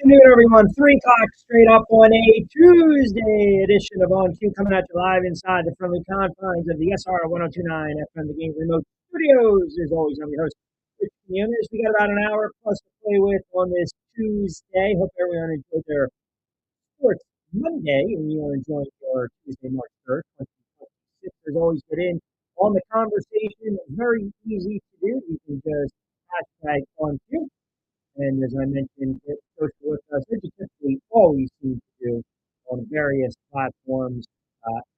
Afternoon, everyone. 3 o'clock straight up on a Tuesday edition of On Cue, coming at you live inside the friendly confines of the SR 1029 FM, the game remote studios. As always, I'm your host, Rich Quinones. We got about an hour plus to play with on this Tuesday. Hope everyone enjoyed their sports Monday and you are enjoying your Tuesday, March 3rd, 2026. There's always get in on the conversation. Very easy to do. You can just hashtag On Cue. And as I mentioned, get social with us, which you typically always seem to do on various platforms,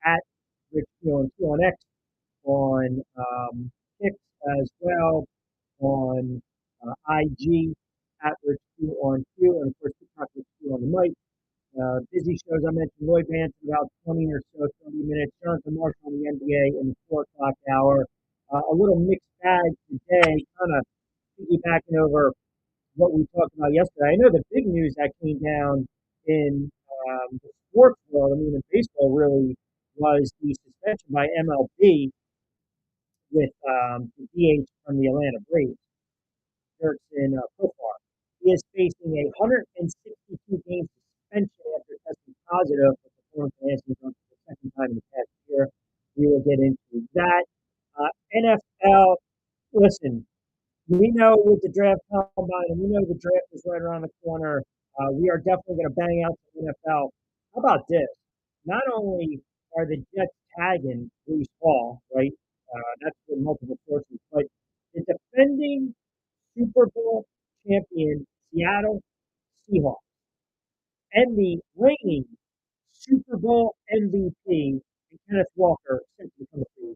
at Rich on Q on X, on X as well, on IG, at Rich Q on Q, and of course, TikTok Rich Q on the mic. Busy shows. I mentioned Lloyd Vance in about 20 or so, 30 minutes. Jonathan Marshall on the NBA in the 4 o'clock hour. A little mixed bag today, kind of piggybacking over what we talked about yesterday. I know the big news that came down in the sports world, I mean, in baseball, really was the suspension by MLB with the DH from the Atlanta Braves, Erickson Profar. He is facing a 162-game suspension after testing positive for performance enhancement drugs for the second time in the past year. We will get into that. NFL, listen, we know with the draft combine, and we know the draft is right around the corner. We are definitely going to bang out the NFL. How about this? Not only are the Jets tagging Breece Hall, right? That's with multiple sources, but the defending Super Bowl champion Seattle Seahawks and the reigning Super Bowl MVP Kenneth Walker sent to come to.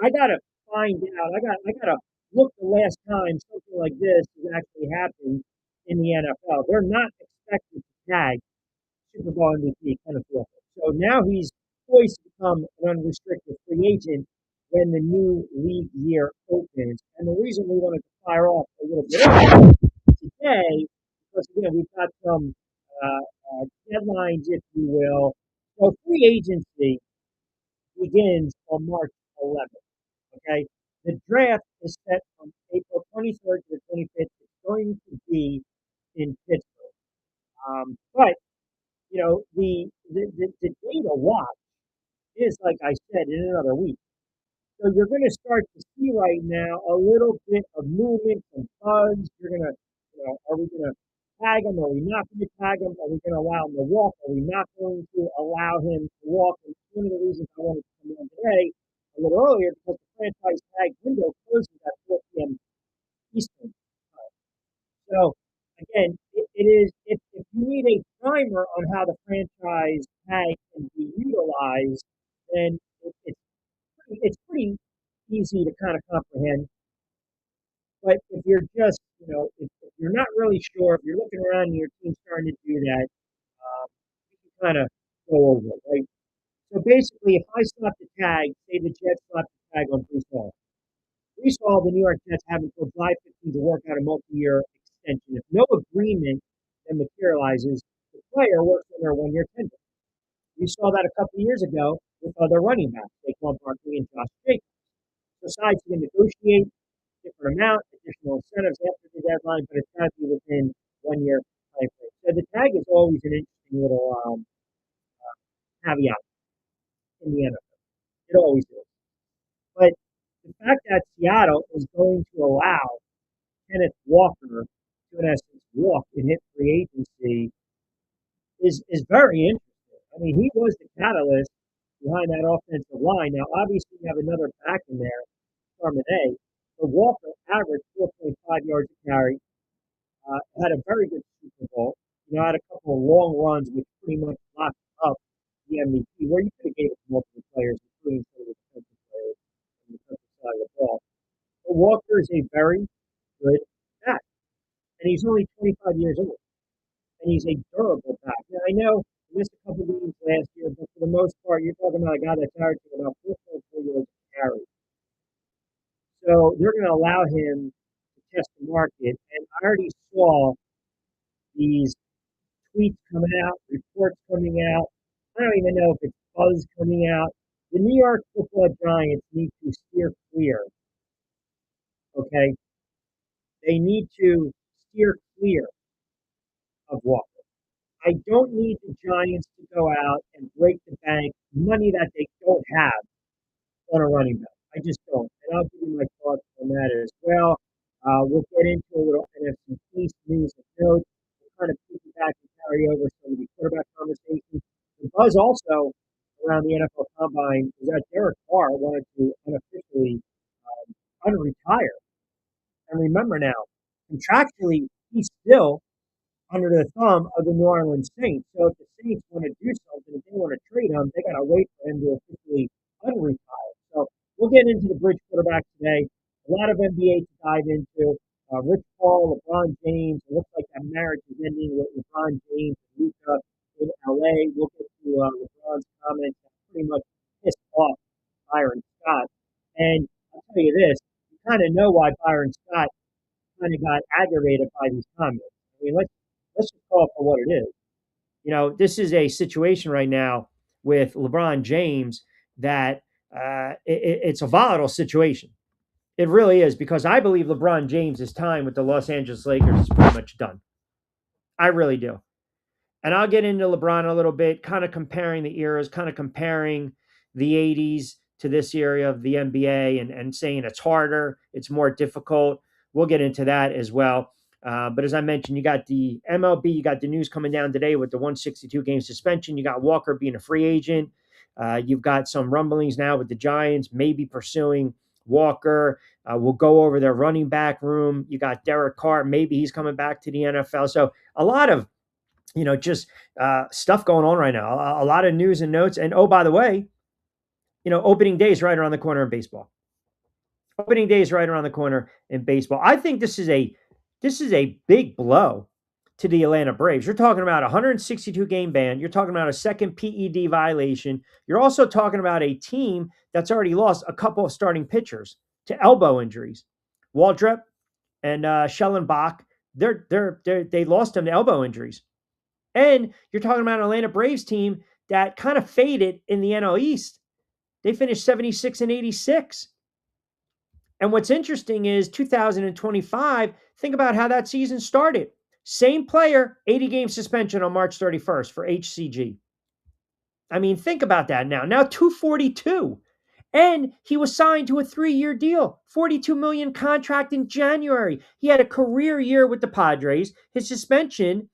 I gotta find out. I gotta look the last time something like this has actually happened in the NFL. They're not expected to tag Super Bowl MVP Kenneth Walker. So now he's poised to become an unrestricted free agent when the new league year opens. And the reason we wanted to fire off a little bit today, because again we've got some deadlines, if you will. So free agency begins on March 11th. Okay, the draft is set from April 23rd to the 25th. It's going to be in Pittsburgh. But you know, the day to watch is, like I said, in another week. So you're going to start to see right now a little bit of movement and buzz. You're going to, are we going to tag him? Are we not going to tag him? Are we going to allow him to walk? Are we not going to allow him to walk? And one of the reasons I wanted to come on today a little earlier because the franchise tag window closes at 4 p.m. Eastern time. So again, it is if you need a primer on how the franchise tag can be utilized, then it's pretty easy to kind of comprehend. But if you're just, if you're not really sure, if you're looking around and your team's starting to do that, you can kind of go over it, right? So basically, if I slap the tag, say the Jets slap the tag on Breece Hall. Breece Hall, the New York Jets have until July 15th to work out a multi-year extension. If no agreement then materializes, the player works on their one-year tender. We saw that a couple of years ago with other running backs, Saquon Barkley and Josh Jacobs. So sides can negotiate different amount, additional incentives after the deadline, but it's got to be within 1 year time frame. So the tag is always an interesting little caveat in the NFL. It always is. But the fact that Seattle is going to allow Kenneth Walker to, in essence, walk and hit free agency is very interesting. I mean, he was the catalyst behind that offensive line. Now, obviously, you have another back in there, Charbonnet. But Walker averaged 4.5 yards a carry, had a very good Super Bowl. Had a couple of long runs which pretty much locked up the MVP, where you could have gave it to multiple players, including some of the defensive players on the defensive side of the ball. But Walker is a very good back, and he's only 25 years old, and he's a durable back. Now, I know he missed a couple of games last year, but for the most part, you're talking about a guy that's averaging about 4.4 yards a carry. So they're going to allow him to test the market. And I already saw these tweets coming out, reports coming out. I don't even know if it's buzz coming out. The New York Football Giants need to steer clear. Okay? They need to steer clear of Walker. I don't need the Giants to go out and break the bank money that they don't have on a running back. I just don't. And I'll give you my thoughts on that as well. We'll get into a little NFC East news and notes. We'll kind of piggyback and carry over some of the quarterback conversations. The buzz also around the NFL Combine is that Derek Carr wanted to unofficially unretire. And remember now, contractually, he's still under the thumb of the New Orleans Saints. So if the Saints want to do something, if they want to trade him, they got to wait for him to officially unretire. So we'll get into the bridge quarterback today. A lot of NBA to dive into. Rich Paul, LeBron James. It looks like that marriage is ending with LeBron James and Luka in LA. We'll get to LeBron's comments that pretty much pissed off Byron Scott. And I'll tell you this, you kind of know why Byron Scott kind of got aggravated by these comments. I mean, let's just call it for what it is. This is a situation right now with LeBron James that it's a volatile situation. It really is, because I believe LeBron James' time with the Los Angeles Lakers is pretty much done. I really do. And I'll get into LeBron a little bit, kind of comparing the eras, kind of comparing the 80s to this era of the NBA and saying it's harder, it's more difficult. We'll get into that as well. But as I mentioned, you got the MLB, you got the news coming down today with the 162 game suspension. You got Walker being a free agent. You've got some rumblings now with the Giants maybe pursuing Walker. We'll go over their running back room. You got Derek Carr. Maybe he's coming back to the NFL. So a lot of just stuff going on right now. A lot of news and notes. And oh, by the way, opening day is right around the corner in baseball. Opening day is right around the corner in baseball. I think this is a big blow to the Atlanta Braves. You're talking about a 162 game ban. You're talking about a second PED violation. You're also talking about a team that's already lost a couple of starting pitchers to elbow injuries. Waldrep and Schellenbach, they lost them to elbow injuries. And you're talking about an Atlanta Braves team that kind of faded in the NL East. They finished 76 and 86. And what's interesting is 2025, think about how that season started. Same player, 80-game suspension on March 31st for HCG. I mean, think about that now. Now 242. And he was signed to a 3-year deal, $42 million contract in January. He had a career year with the Padres. His suspension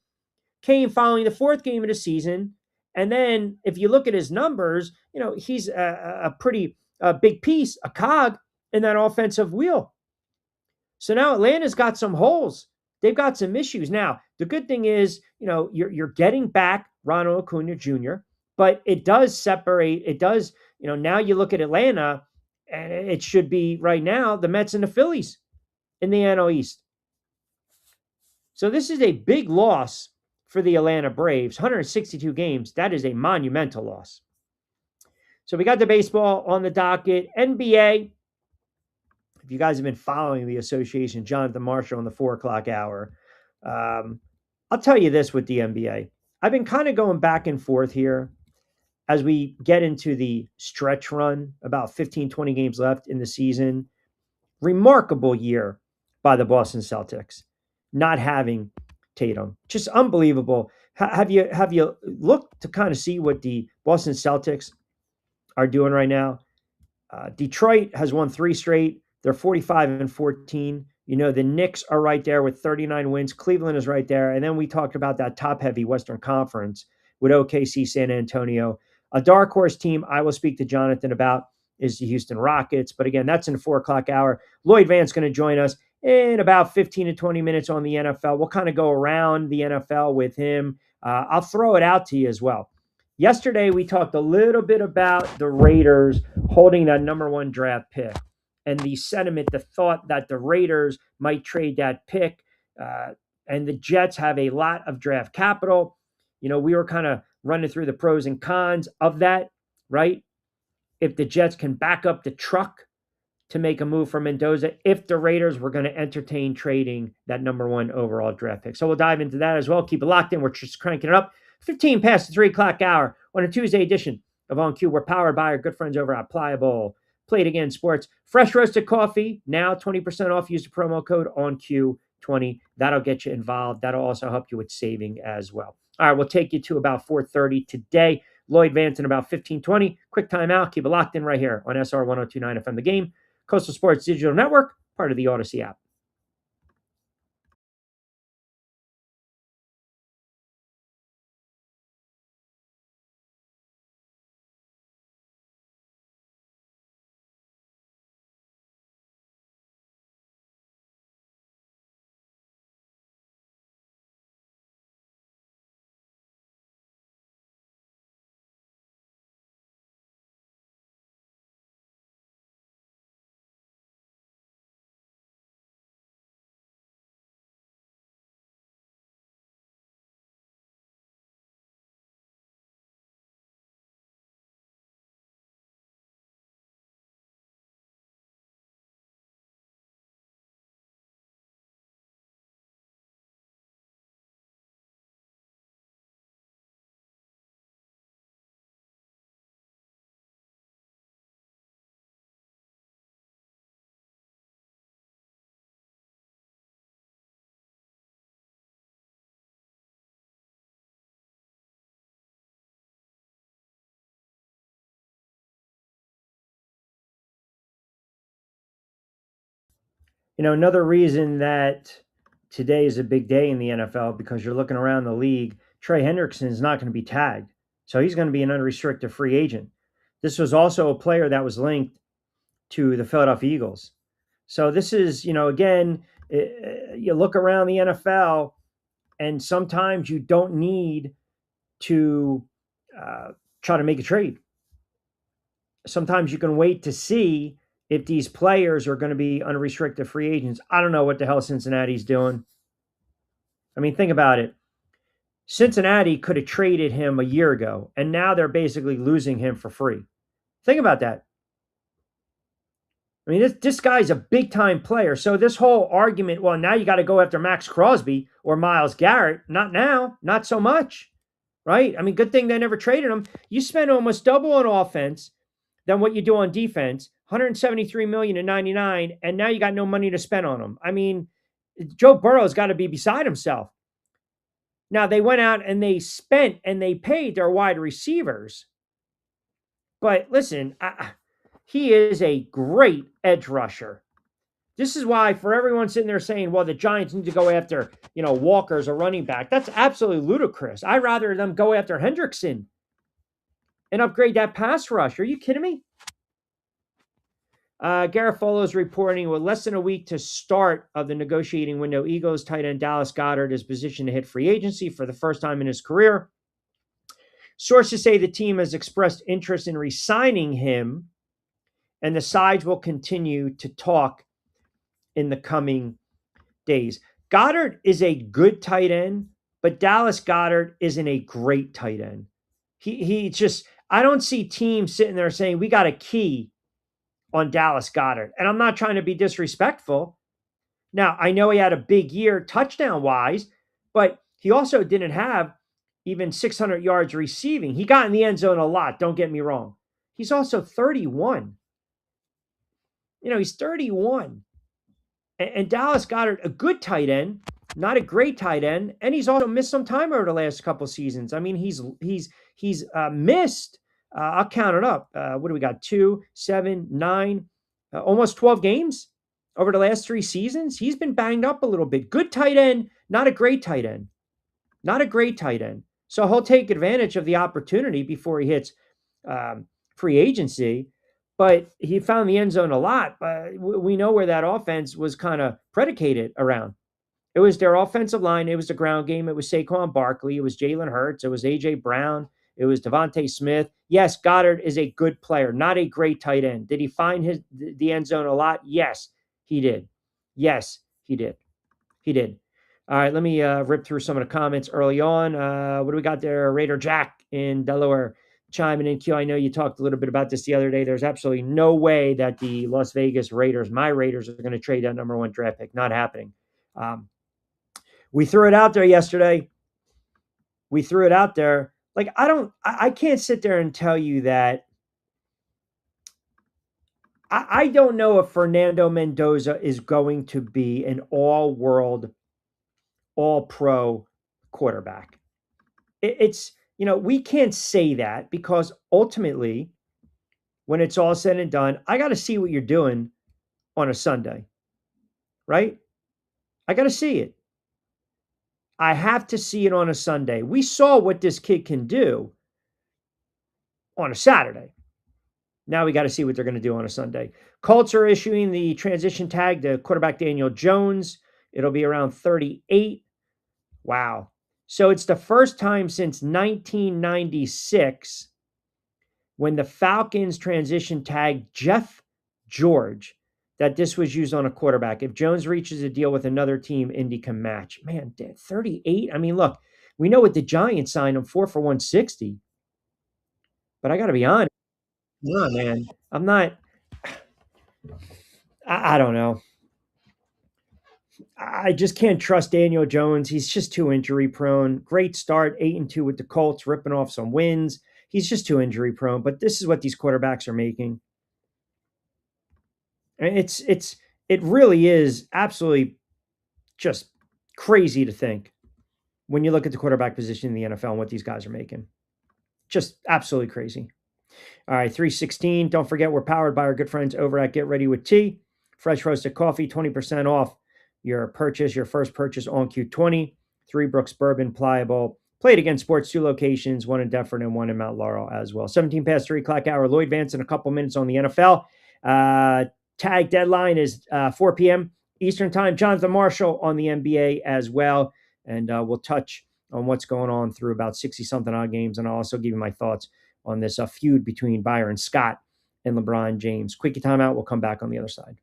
came following the 4th game of the season. And then if you look at his numbers, he's a pretty big piece, a cog in that offensive wheel. So now Atlanta's got some holes. They've got some issues. Now, the good thing is, you're getting back Ronald Acuna Jr., but it does separate. It does, now you look at Atlanta, and it should be right now the Mets and the Phillies in the NL East. So this is a big loss for the Atlanta Braves. 162 games. That is a monumental loss. So we got the baseball on the docket. NBA. If you guys have been following the association, Jonathan Marshall on the 4:00 hour, I'll tell you this with the NBA. I've been kind of going back and forth here as we get into the stretch run, about 15, 20 games left in the season. Remarkable year by the Boston Celtics, not having Tatum. Just unbelievable. Have you looked to kind of see what the Boston Celtics are doing right now? Detroit has won 3 straight. They're 45 and 14. The Knicks are right there with 39 wins. Cleveland is right there. And then we talked about that top-heavy Western Conference with OKC, San Antonio. A dark horse team I will speak to Jonathan about is the Houston Rockets. But again, that's in the 4:00 hour. Lloyd Vance going to join us in about 15 to 20 minutes on the NFL. We'll kind of go around the NFL with him. I'll throw it out to you as well. Yesterday, we talked a little bit about the Raiders holding that number 1 draft pick and the sentiment, the thought that the Raiders might trade that pick. And the Jets have a lot of draft capital. We were kind of running through the pros and cons of that, right? If the Jets can back up the truck to make a move for Mendoza, if the Raiders were going to entertain trading that number 1 overall draft pick. So we'll dive into that as well. Keep it locked in. We're just cranking it up. 15 past the 3:00 hour on a Tuesday edition of On Cue. We're powered by our good friends over at Pliable. Play It Again Sports. Fresh roasted coffee, now 20% off. Use the promo code ONCUE. 20. That'll get you involved. That'll also help you with saving as well. All right, we'll take you to about 4:30 today. Lloyd Vance in about 15:20. Quick timeout. Keep it locked in right here on SR 1029 FM The Game, Coastal Sports Digital Network, part of the Odyssey app. Another reason that today is a big day in the NFL because you're looking around the league. Trey Hendrickson is not going to be tagged, so he's going to be an unrestricted free agent. This was also a player that was linked to the Philadelphia Eagles. So this is, again, you look around the NFL, and sometimes you don't need to try to make a trade. Sometimes you can wait to see if these players are going to be unrestricted free agents. I don't know what the hell Cincinnati's doing. I mean, think about it. Cincinnati could have traded him a year ago, and now they're basically losing him for free. Think about that. I mean, this guy's a big-time player. So this whole argument, well, now you got to go after Max Crosby or Myles Garrett. Not now. Not so much, right? I mean, good thing they never traded him. You spend almost double on offense than what you do on defense, $173 million in 99, and now you got no money to spend on him. I mean, Joe Burrow's got to be beside himself. Now, they went out and they spent and they paid their wide receivers. But listen, he is a great edge rusher. This is why, for everyone sitting there saying, well, the Giants need to go after, Walker as a running back, that's absolutely ludicrous. I'd rather them go after Hendrickson and upgrade that pass rush. Are you kidding me? Garofalo is reporting with less than a week to start of the negotiating window. Eagles tight end Dallas Goedert is positioned to hit free agency for the first time in his career. Sources say the team has expressed interest in re-signing him, and the sides will continue to talk in the coming days. Goddard is a good tight end, but Dallas Goedert isn't a great tight end. He just, I don't see teams sitting there saying, we got a key on Dallas Goedert. And I'm not trying to be disrespectful. Now, I know he had a big year touchdown-wise, but he also didn't have even 600 yards receiving. He got in the end zone a lot, don't get me wrong. He's also 31. He's 31. And Dallas Goedert, a good tight end, not a great tight end, and he's also missed some time over the last couple seasons. I mean, he's missed. I'll count it up. What do we got? 2, 7, 9, almost 12 games over the last 3 seasons. He's been banged up a little bit. Good tight end, not a great tight end. Not a great tight end. So he'll take advantage of the opportunity before he hits free agency. But he found the end zone a lot. But we know where that offense was kind of predicated around. It was their offensive line. It was the ground game. It was Saquon Barkley. It was Jalen Hurts. It was A.J. Brown. It was Devontae Smith. Yes, Goddard is a good player, not a great tight end. Did he find the end zone a lot? Yes, he did. Yes, he did. He did. All right, let me rip through some of the comments early on. What do we got there? Raider Jack in Delaware chiming in. Q, I know you talked a little bit about this the other day. There's absolutely no way that the Las Vegas Raiders, my Raiders, are going to trade that number 1 draft pick. Not happening. We threw it out there yesterday. We threw it out there. Like, I can't sit there and tell you that I don't know if Fernando Mendoza is going to be an all world, all pro quarterback. It's, we can't say that because ultimately, when it's all said and done, I got to see what you're doing on a Sunday, right? I got to see it. I have to see it on a Sunday. We saw what this kid can do on a Saturday. Now we got to see what they're going to do on a Sunday. Colts are issuing the transition tag to quarterback Daniel Jones. It'll be around 38. Wow. So it's the first time since 1996 when the Falcons transition tagged Jeff George that this was used on a quarterback. If Jones reaches a deal with another team, Indy can match. Man, 38. I mean, look, we know what the Giants signed him for 160. But I got to be honest. No, man. I'm not. I don't know. I just can't trust Daniel Jones. He's just too injury prone. Great start, 8-2 with the Colts, ripping off some wins. He's just too injury prone. But this is what these quarterbacks are making. And it really is absolutely just crazy to think when you look at the quarterback position in the NFL and what these guys are making. Just absolutely crazy. All right, 316. Don't forget, we're powered by our good friends over at Get Ready with Tea. Fresh roasted coffee, 20% off your purchase, your first purchase on Q20. Three Brooks Bourbon, Pliable. Played against Sports, 2 locations, one in Deptford and one in Mount Laurel as well. 17 past 3 o'clock hour. Lloyd Vance in a couple minutes on the NFL. Tag deadline is 4 p.m. Eastern time. Jonathan Marshall on the NBA as well. And we'll touch on what's going on through about 60-something odd games. And I'll also give you my thoughts on this feud between Byron Scott and LeBron James. Quickie timeout. We'll come back on the other side.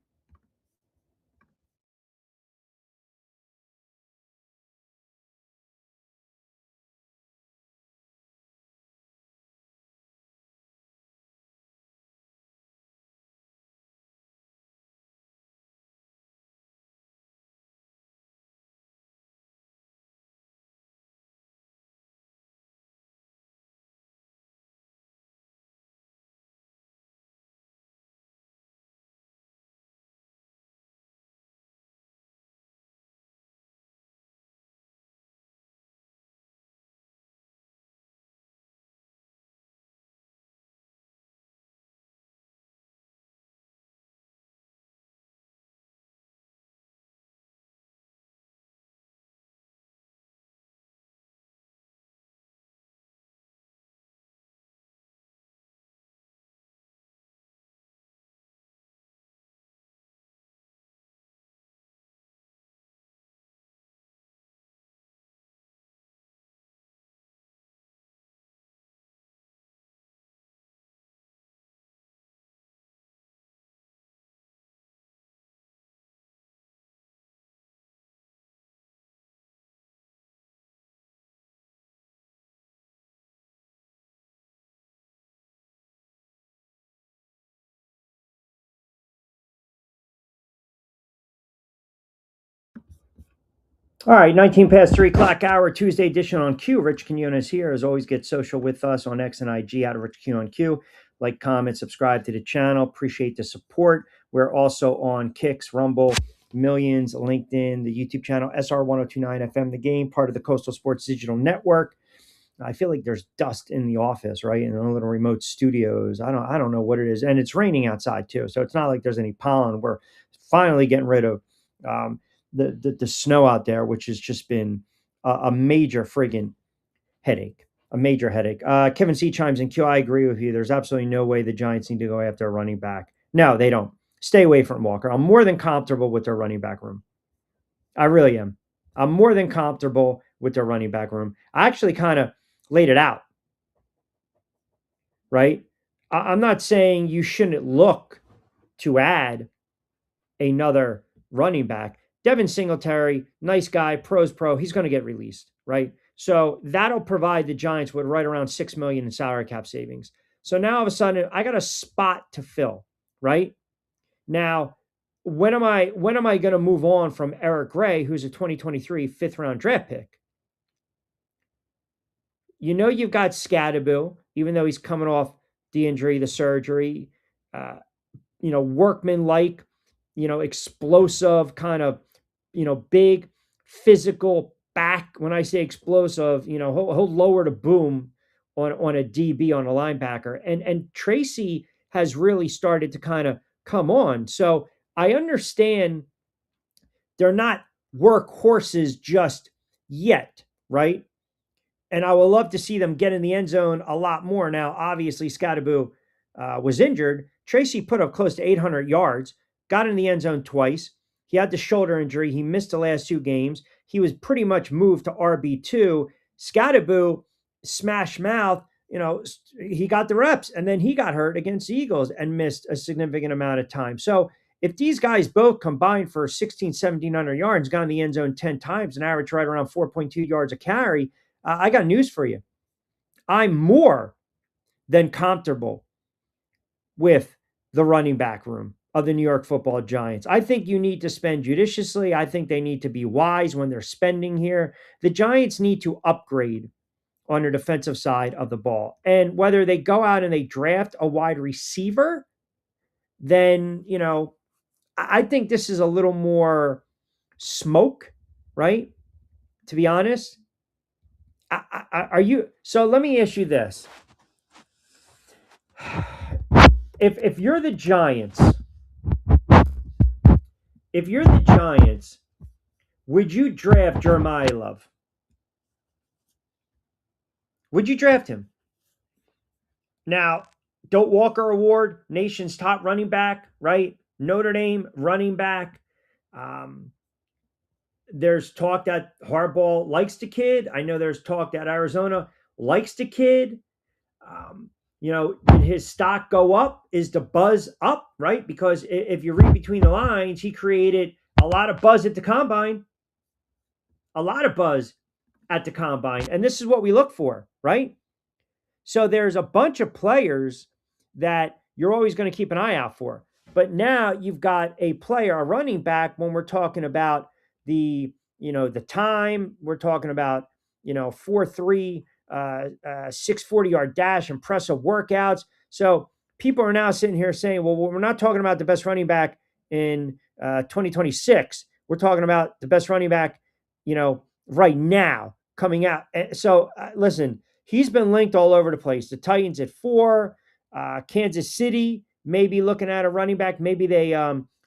All right, 19 past 3 o'clock hour, Tuesday edition on Q. Rich Quinones here. As always, get social with us on X and IG at Rich Q on Q. Like, comment, subscribe to the channel. Appreciate the support. We're also on Kicks, Rumble, Millions, LinkedIn, the YouTube channel, SR 1029 FM, The Game, part of the Coastal Sports Digital Network. I feel like there's dust in the office, right? In the little remote studios. I don't know what it is. And it's raining outside too. So it's not like there's any pollen. We're finally getting rid of the snow out there, which has just been a major friggin' headache. A major headache. Kevin C chimes in. Q, I agree with you. There's absolutely no way the Giants need to go after a running back. No, they don't. Stay away from Walker. I'm more than comfortable with their running back room. I really am. I'm more than comfortable with their running back room. I actually kind of laid it out, right? I'm not saying you shouldn't look to add another running back. Devin Singletary, nice guy, pro's pro. He's going to get released, right? So that'll provide the Giants with right around $6 million in salary cap savings. So now all of a sudden, I got a spot to fill, right? Now, when am I going to move on from Eric Gray, who's a 2023 fifth round draft pick? You know you've got Scadaboo, even though he's coming off the injury, the surgery. workman-like, explosive kind of, big physical back. When I say explosive, he'll lower the boom on a DB, on a linebacker. And Tracy has really started to kind of come on. So I understand they're not workhorses just yet, right? And I would love to see them get in the end zone a lot more. Now, obviously, Scottaboo was injured. Tracy put up close to 800 yards, got in the end zone twice. He had the shoulder injury. He missed the last 2 games. He was pretty much moved to RB2. Scottaboo, smash mouth, he got the reps, and then he got hurt against the Eagles and missed a significant amount of time. So if these guys both combined for 1,700 yards, got in the end zone 10 times, and average right around 4.2 yards a carry, I got news for you. I'm more than comfortable with the running back room of the New York Football Giants. I think you need to spend judiciously. I think they need to be wise when they're spending here. The Giants need to upgrade on the defensive side of the ball. And whether they go out and they draft a wide receiver, then, I think this is a little more smoke, right? To be honest. Are you? So let me ask you this: if you're the Giants, would you draft Jeremiah Love? Would you draft him? Now, Doak Walker Award, nation's top running back, right? Notre Dame running back. There's talk that Harbaugh likes the kid. I know there's talk that Arizona likes the kid. Did his stock go up? Is the buzz up, right? Because if you read between the lines, he created a lot of buzz at the combine. A lot of buzz at the combine. And this is what we look for, right? So there's a bunch of players that you're always going to keep an eye out for. But now you've got a player, a running back, when we're talking about the time, we're talking about, 4.3, 640-yard dash, impressive workouts. So people are now sitting here saying, well, we're not talking about the best running back in 2026. We're talking about the best running back, right now coming out. So listen, he's been linked all over the place. The Titans at 4, Kansas City maybe looking at a running back. Maybe they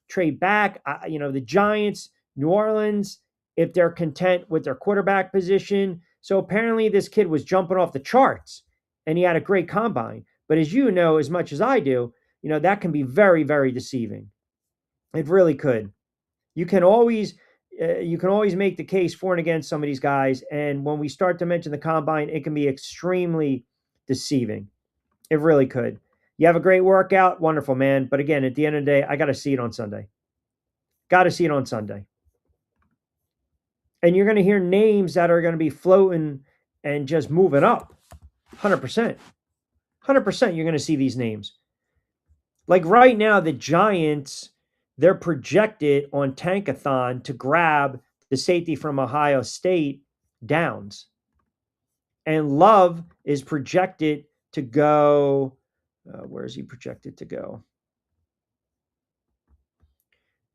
trade back. The Giants, New Orleans, if they're content with their quarterback position. So apparently this kid was jumping off the charts and he had a great combine. But as you know, as much as I do, that can be very, very deceiving. It really could. You can always make the case for and against some of these guys. And when we start to mention the combine, it can be extremely deceiving. It really could. You have a great workout. Wonderful, man. But again, at the end of the day, I got to see it on Sunday. Got to see it on Sunday. And you're going to hear names that are going to be floating and just moving up. 100%. 100% you're going to see these names. Like right now, the Giants, they're projected on Tankathon to grab the safety from Ohio State, Downs. And Love is projected to go, where is he projected to go?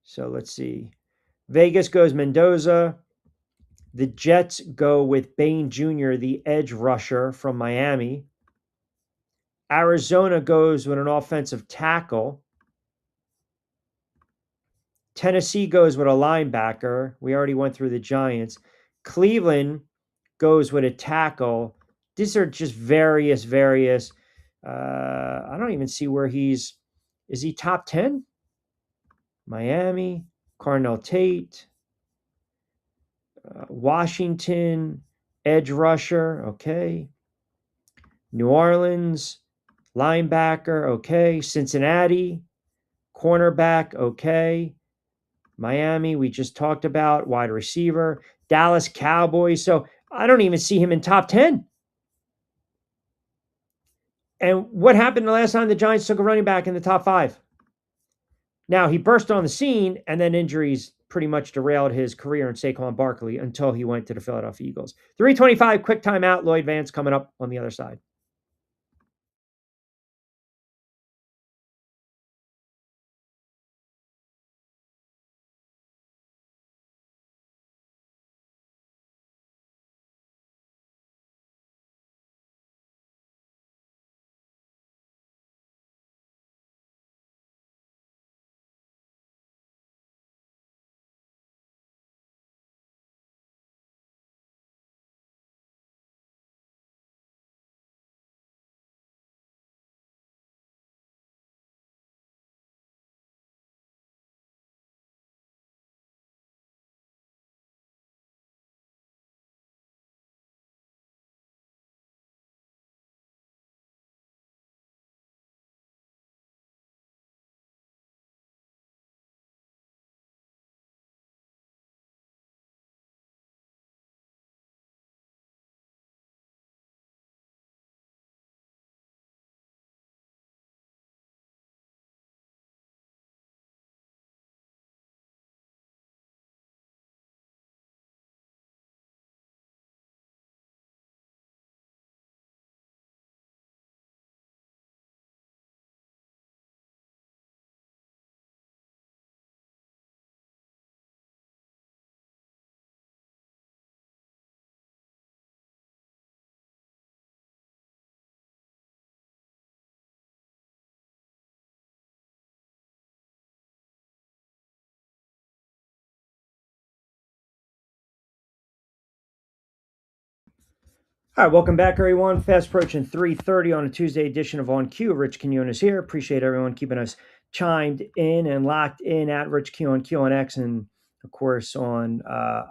So let's see. Vegas goes Mendoza. The Jets go with Bain Jr., the edge rusher from Miami. Arizona goes with an offensive tackle. Tennessee goes with a linebacker. We already went through the Giants. Cleveland goes with a tackle. These are just various. I don't even see where is he top 10? Miami, Carnell Tate, Washington, edge rusher, okay. New Orleans, linebacker, okay. Cincinnati, cornerback, okay. Miami, we just talked about, wide receiver. Dallas Cowboys, so I don't even see him in top 10. And what happened the last time the Giants took a running back in the top 5? Now, he burst on the scene, and then injuries pretty much derailed his career in Saquon Barkley until he went to the Philadelphia Eagles. 3:25, quick timeout. Lloyd Vance coming up on the other side. All right, welcome back, everyone. Fast approaching 3:30 on a Tuesday edition of On Q. Rich Quinones here. Appreciate everyone keeping us chimed in and locked in at Rich Q on X, and of course on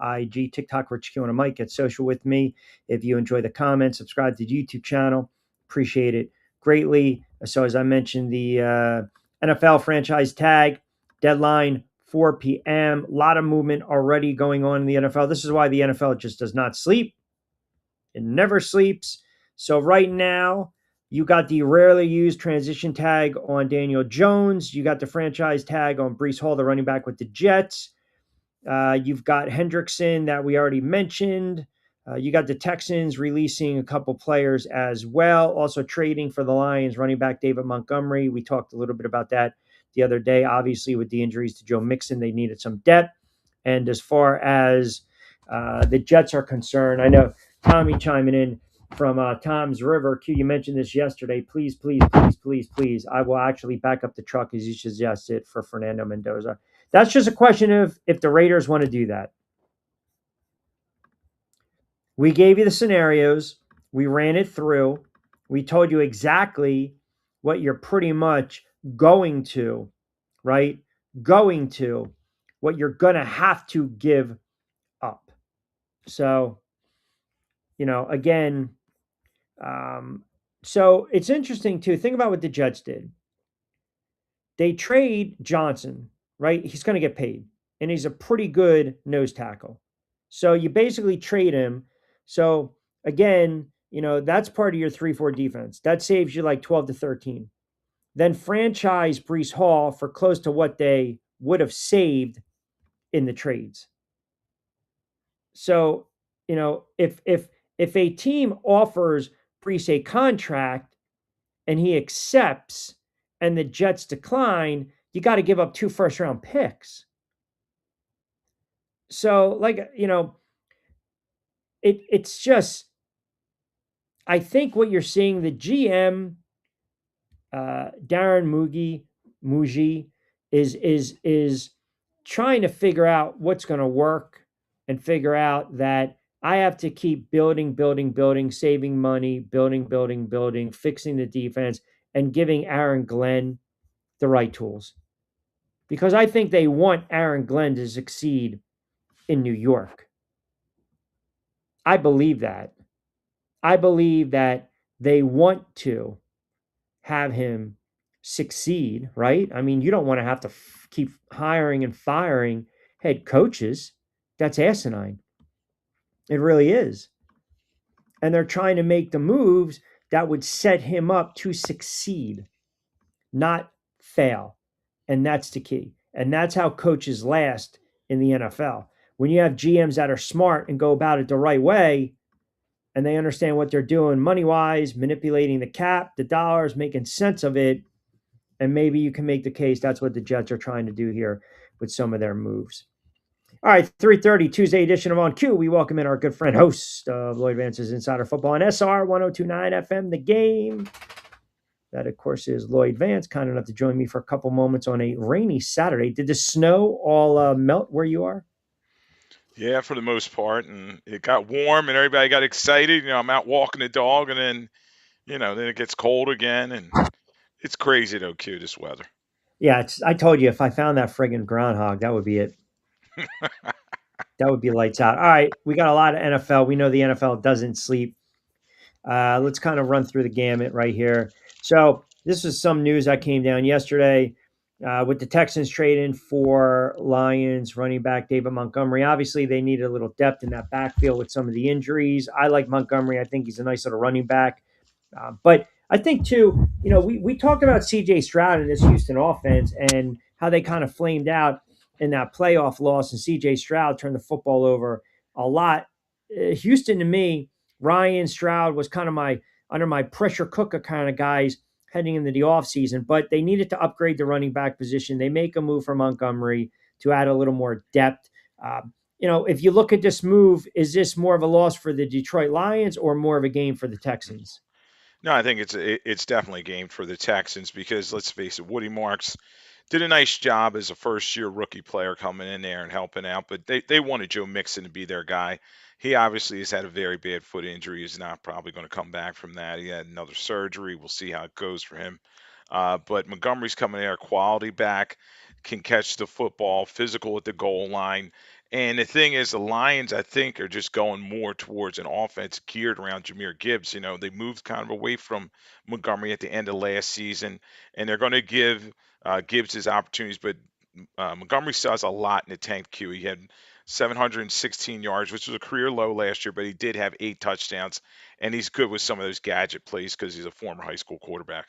IG, TikTok, Rich Q on Mike. Get social with me. If you enjoy the comments, subscribe to the YouTube channel. Appreciate it greatly. So as I mentioned, the NFL franchise tag deadline 4 p.m. A lot of movement already going on in the NFL. This is why the NFL just does not sleep. It never sleeps. So right now, you got the rarely used transition tag on Daniel Jones. You got the franchise tag on Breece Hall, the running back with the Jets. You've got Hendrickson that we already mentioned. You got the Texans releasing a couple players as well. Also trading for the Lions running back David Montgomery. We talked a little bit about that the other day. Obviously, with the injuries to Joe Mixon, they needed some depth. And as far as the Jets are concerned, I know Tommy chiming in from Tom's River. Q, you mentioned this yesterday. Please, please, please, please, please. I will actually back up the truck as you suggested for Fernando Mendoza. That's just a question of if the Raiders want to do that. We gave you the scenarios. We ran it through. We told you exactly what you're pretty much going to, right? Going to, what you're going to have to give up. So, again, so it's interesting too. Think about what the Jets did. They trade Johnson, right? He's going to get paid, and he's a pretty good nose tackle. So you basically trade him. So again, that's part of your 3-4 defense. That saves you like 12 to 13. Then franchise Breece Hall for close to what they would have saved in the trades. So, if a team offers Breece a contract and he accepts and the Jets decline, you got to give up 2 first-round picks. So, it's just, I think what you're seeing, the GM, Darren Muji, is trying to figure out what's going to work and figure out that I have to keep building, saving money, building, fixing the defense, and giving Aaron Glenn the right tools. Because I think they want Aaron Glenn to succeed in New York. I believe that. I believe that they want to have him succeed, right? I mean, you don't want to have to keep hiring and firing head coaches. That's asinine. It really is. And they're trying to make the moves that would set him up to succeed, not fail. And that's the key. And that's how coaches last in the NFL. When you have GMs that are smart and go about it the right way, and they understand what they're doing money-wise, manipulating the cap, the dollars, making sense of it, and maybe you can make the case that's what the Jets are trying to do here with some of their moves. All right, 3:30 Tuesday edition of On Q. We welcome in our good friend, host of Lloyd Vance's Insider Football on SR 1029 FM, The Game. That, of course, is Lloyd Vance, kind enough to join me for a couple moments on a rainy Saturday. Did the snow all melt where you are? Yeah, for the most part, and it got warm, and everybody got excited. I'm out walking the dog, and then, then it gets cold again, and it's crazy though, Q, this weather. Yeah, I told you if I found that friggin' groundhog, that would be it. That would be lights out. All right, we got a lot of NFL. We know the NFL doesn't sleep. Let's kind of run through the gamut right here. So this is some news that came down yesterday with the Texans trading for Lions running back David Montgomery. Obviously, they needed a little depth in that backfield with some of the injuries. I like Montgomery. I think he's a nice little running back. But I think, too, we talked about C.J. Stroud and this Houston offense and how they kind of flamed out in that playoff loss, and C.J. Stroud turned the football over a lot. Houston, to me, Ryan Stroud was kind of under my pressure cooker kind of guys heading into the offseason, but they needed to upgrade the running back position. They make a move for Montgomery to add a little more depth. If you look at this move, is this more of a loss for the Detroit Lions or more of a game for the Texans? No, I think it's definitely a game for the Texans because let's face it, Woody Marks did a nice job as a first-year rookie player coming in there and helping out. But they wanted Joe Mixon to be their guy. He obviously has had a very bad foot injury. He's not probably going to come back from that. He had another surgery. We'll see how it goes for him. But Montgomery's coming there, quality back, can catch the football, physical at the goal line. And the thing is, the Lions, I think, are just going more towards an offense geared around Jahmyr Gibbs. They moved kind of away from Montgomery at the end of last season, and they're going to give Gibbs his opportunities. But Montgomery still has a lot in the tank queue. He had 716 yards, which was a career low last year, but he did have 8 touchdowns, and he's good with some of those gadget plays because he's a former high school quarterback.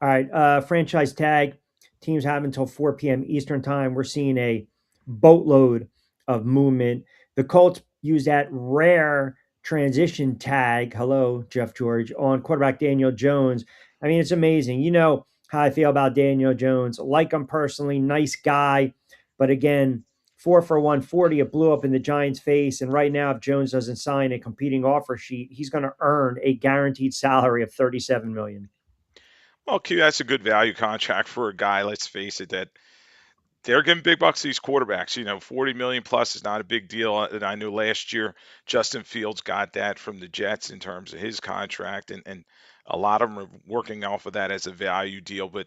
All right, franchise tag. Teams have until 4 p.m. Eastern time. We're seeing a boatload of movement. The Colts use that rare transition tag. Hello, Jeff George, on quarterback Daniel Jones. I mean, it's amazing. You know how I feel about Daniel Jones. Like him personally, nice guy. But again, 4 for 140, it blew up in the Giants' face. And right now, if Jones doesn't sign a competing offer sheet, he's going to earn a guaranteed salary of $37 million. Well, Q, that's a good value contract for a guy. Let's face it, that they're giving big bucks to these quarterbacks. 40 million plus is not a big deal. And I knew last year Justin Fields got that from the Jets in terms of his contract, and a lot of them are working off of that as a value deal. But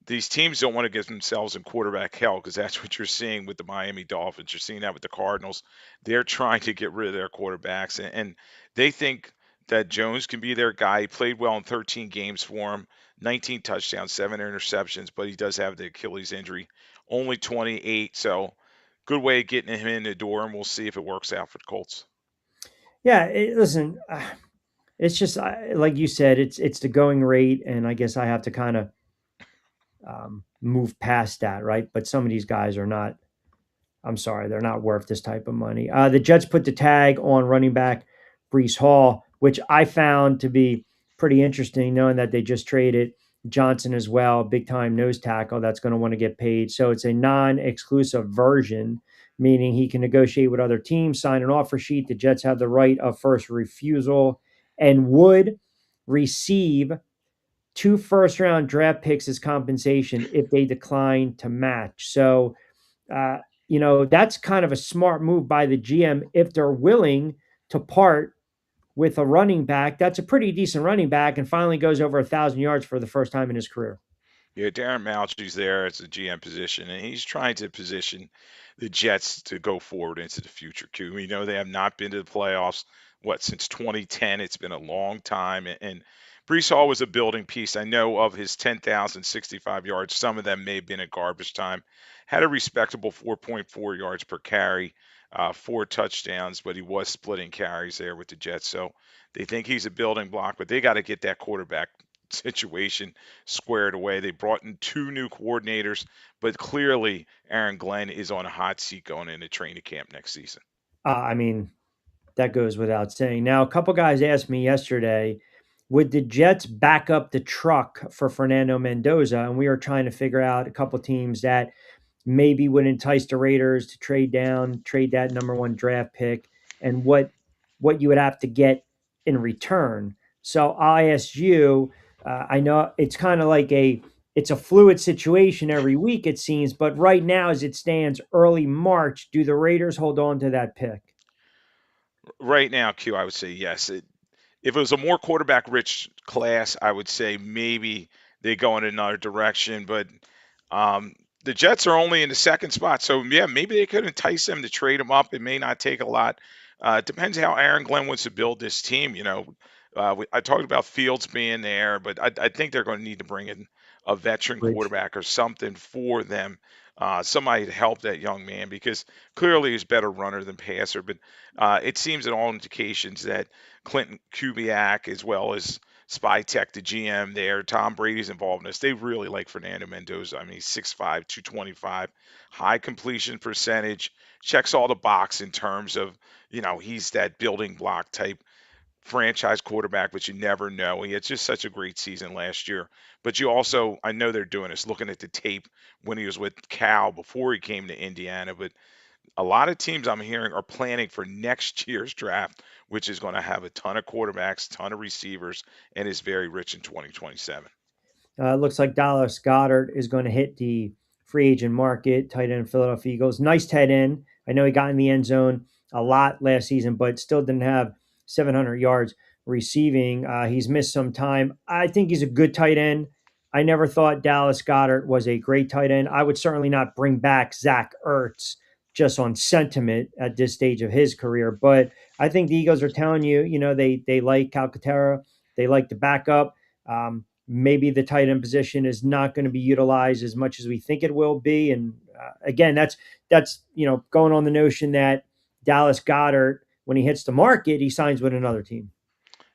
these teams don't want to get themselves in quarterback hell because that's what you're seeing with the Miami Dolphins. You're seeing that with the Cardinals. They're trying to get rid of their quarterbacks, and they think that Jones can be their guy. He played well in 13 games for him, 19 touchdowns, 7 interceptions, but he does have the Achilles injury, only 28. So good way of getting him in the door, and we'll see if it works out for the Colts. Yeah, listen, it's just like you said, it's the going rate, and I guess I have to kind of move past that, right? But some of these guys are not. I'm sorry, they're not worth this type of money. The Jets put the tag on running back Breece Hall, which I found to be pretty interesting, knowing that they just traded Johnson as well, big time nose tackle that's going to want to get paid. So it's a non-exclusive version, meaning he can negotiate with other teams, sign an offer sheet. The Jets have the right of first refusal and would receive 2 first-round draft picks as compensation if they decline to match. So uh, that's kind of a smart move by the GM if they're willing to part with a running back. That's a pretty decent running back and finally goes over 1,000 yards for the first time in his career. Yeah, Darren Mouchie's there as the GM position, and he's trying to position the Jets to go forward into the future. Q. We know they have not been to the playoffs, since 2010. It's been a long time. And Brees Hall was a building piece. I know of his 10,065 yards, some of them may have been at garbage time. Had a respectable 4.4 yards per carry, 4 touchdowns, but he was splitting carries there with the Jets. So they think he's a building block, but they got to get that quarterback situation squared away. They brought in 2 new coordinators, but clearly Aaron Glenn is on a hot seat going into training camp next season. I mean, that goes without saying. Now, a couple guys asked me yesterday, would the Jets back up the truck for Fernando Mendoza? And we were trying to figure out a couple teams that maybe would entice the Raiders to trade down, trade that number one draft pick, and what you would have to get in return. So I asked you. I know it's kind of like it's a fluid situation every week it seems, but right now as it stands, early March, do the Raiders hold on to that pick? Right now, Q, I would say yes. If it was a more quarterback rich class, I would say maybe they go in another direction. But um, the Jets are only in the second spot. So, yeah, maybe they could entice them to trade them up. It may not take a lot. It depends how Aaron Glenn wants to build this team. I talked about Fields being there, but I think they're going to need to bring in a veteran Bridge. quarterback or something for them. Somebody to help that young man because clearly he's a better runner than passer. But it seems in all indications that Clinton Kubiak, as well as Spytech, the GM there, Tom Brady's involved in this. They really like Fernando Mendoza. I mean, he's 6'5", 225, high completion percentage, checks all the box in terms of, he's that building block type franchise quarterback, but you never know. He had just such a great season last year. But you also, I know they're doing this, looking at the tape when he was with Cal before he came to Indiana. But a lot of teams I'm hearing are planning for next year's draft, which is going to have a ton of quarterbacks, ton of receivers, and is very rich in 2027. Looks like Dallas Goddard is going to hit the free agent market. Tight end, Philadelphia Eagles. Nice tight end. I know he got in the end zone a lot last season, but still didn't have 700 yards receiving. He's missed some time. I think he's a good tight end. I never thought Dallas Goddard was a great tight end. I would certainly not bring back Zach Ertz just on sentiment at this stage of his career. But I think the Eagles are telling you, they like Calcaterra, they like the backup. Maybe the tight end position is not going to be utilized as much as we think it will be. And again, that's going on the notion that Dallas Goddard, when he hits the market, he signs with another team.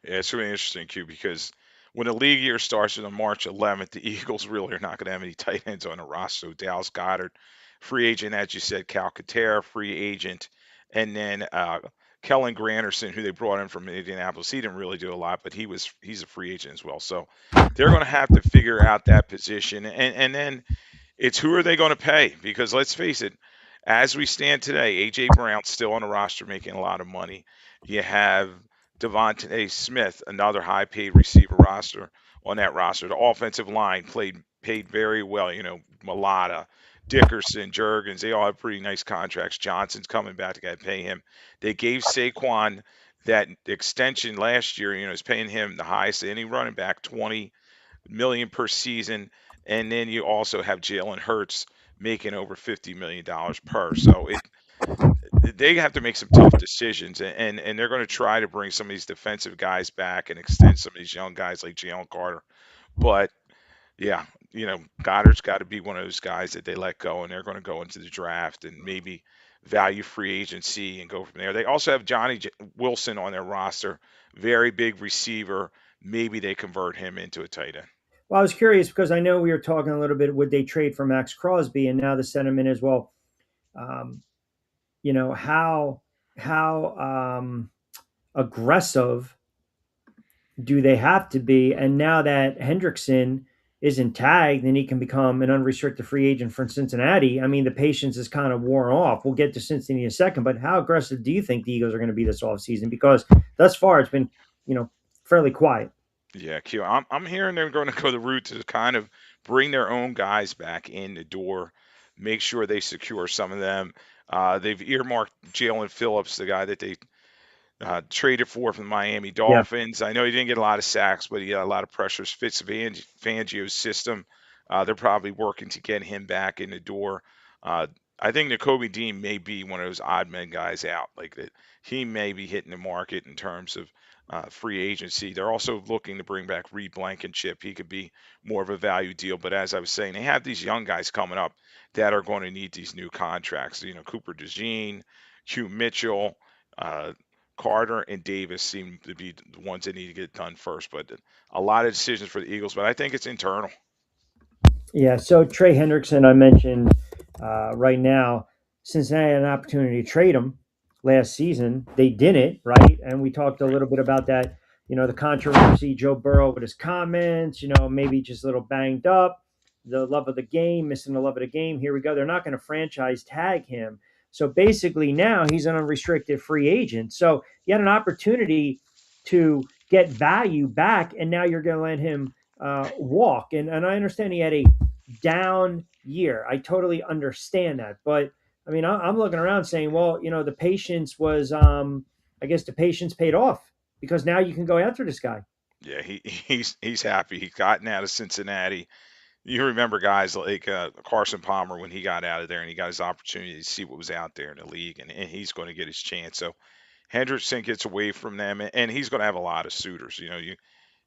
Yeah, it's really interesting, Q, because when the league year starts on March 11th, the Eagles really are not going to have any tight ends on the roster. So Dallas Goddard, free agent, as you said, Calcaterra, free agent, and then Kellen Granderson, who they brought in from Indianapolis. He didn't really do a lot, but he's a free agent as well. So they're going to have to figure out that position, and then it's who are they going to pay? Because let's face it, as we stand today, AJ Brown's still on the roster making a lot of money. You have Devontae Smith, another high-paid receiver roster on that roster. The offensive line paid very well. Mulata, Dickerson, Jurgens, they all have pretty nice contracts. Johnson's coming back to get pay him. They gave Saquon that extension last year. Is paying him the highest of any running back, 20 million per season, and then you also have Jalen Hurts making over $50 million per. So they have to make some tough decisions, and they're going to try to bring some of these defensive guys back and extend some of these young guys like Jalen Carter. But yeah, Goddard's got to be one of those guys that they let go, and they're going to go into the draft and maybe value free agency and go from there. They also have Wilson on their roster, very big receiver. Maybe they convert him into a tight end. Well, I was curious because I know we were talking a little bit. Would they trade for Max Crosby? And now the sentiment is, well, um, how aggressive do they have to be? And now that Hendrickson isn't tagged and he can become an unrestricted free agent for Cincinnati, I mean, the patience is kind of worn off. We'll get to Cincinnati in a second, but how aggressive do you think the Eagles are going to be this offseason? Because thus far it's been, fairly quiet. Yeah, Q. I'm hearing they're going to go the route to kind of bring their own guys back in the door, make sure they secure some of them. They've earmarked Jalen Phillips, the guy that they traded for from the Miami Yeah. Dolphins. I know he didn't get a lot of sacks, but he got a lot of pressures. Fits Fangio's system. They're probably working to get him back in the door. Uh, I think Nakobe Dean may be one of those odd men guys out, like that. He may be hitting the market in terms of free agency. They're also looking to bring back Reed Blankenship. He could be more of a value deal. But as I was saying, they have these young guys coming up that are going to need these new contracts. Cooper DeJean, Hugh Mitchell. Uh, Carter and Davis seem to be the ones that need to get done first, but a lot of decisions for the Eagles. But I think it's internal. Yeah. So Trey Hendrickson, I mentioned right now, Cincinnati had an opportunity to trade him last season. They didn't, right? And we talked a Right. little bit about that, the controversy, Joe Burrow with his comments, maybe just a little banged up, the love of the game, missing the love of the game. Here we go. They're not going to franchise tag him. So basically now he's an unrestricted free agent. So he had an opportunity to get value back, and now you're going to let him walk. And I understand he had a down year. I totally understand that. But I mean, I'm looking around saying, well, the patience was, I guess the patience paid off because now you can go after this guy. Yeah, he's happy. He's gotten out of Cincinnati. You remember guys like Carson Palmer when he got out of there and he got his opportunity to see what was out there in the league, and he's going to get his chance. So Hendrickson gets away from them, and he's going to have a lot of suitors.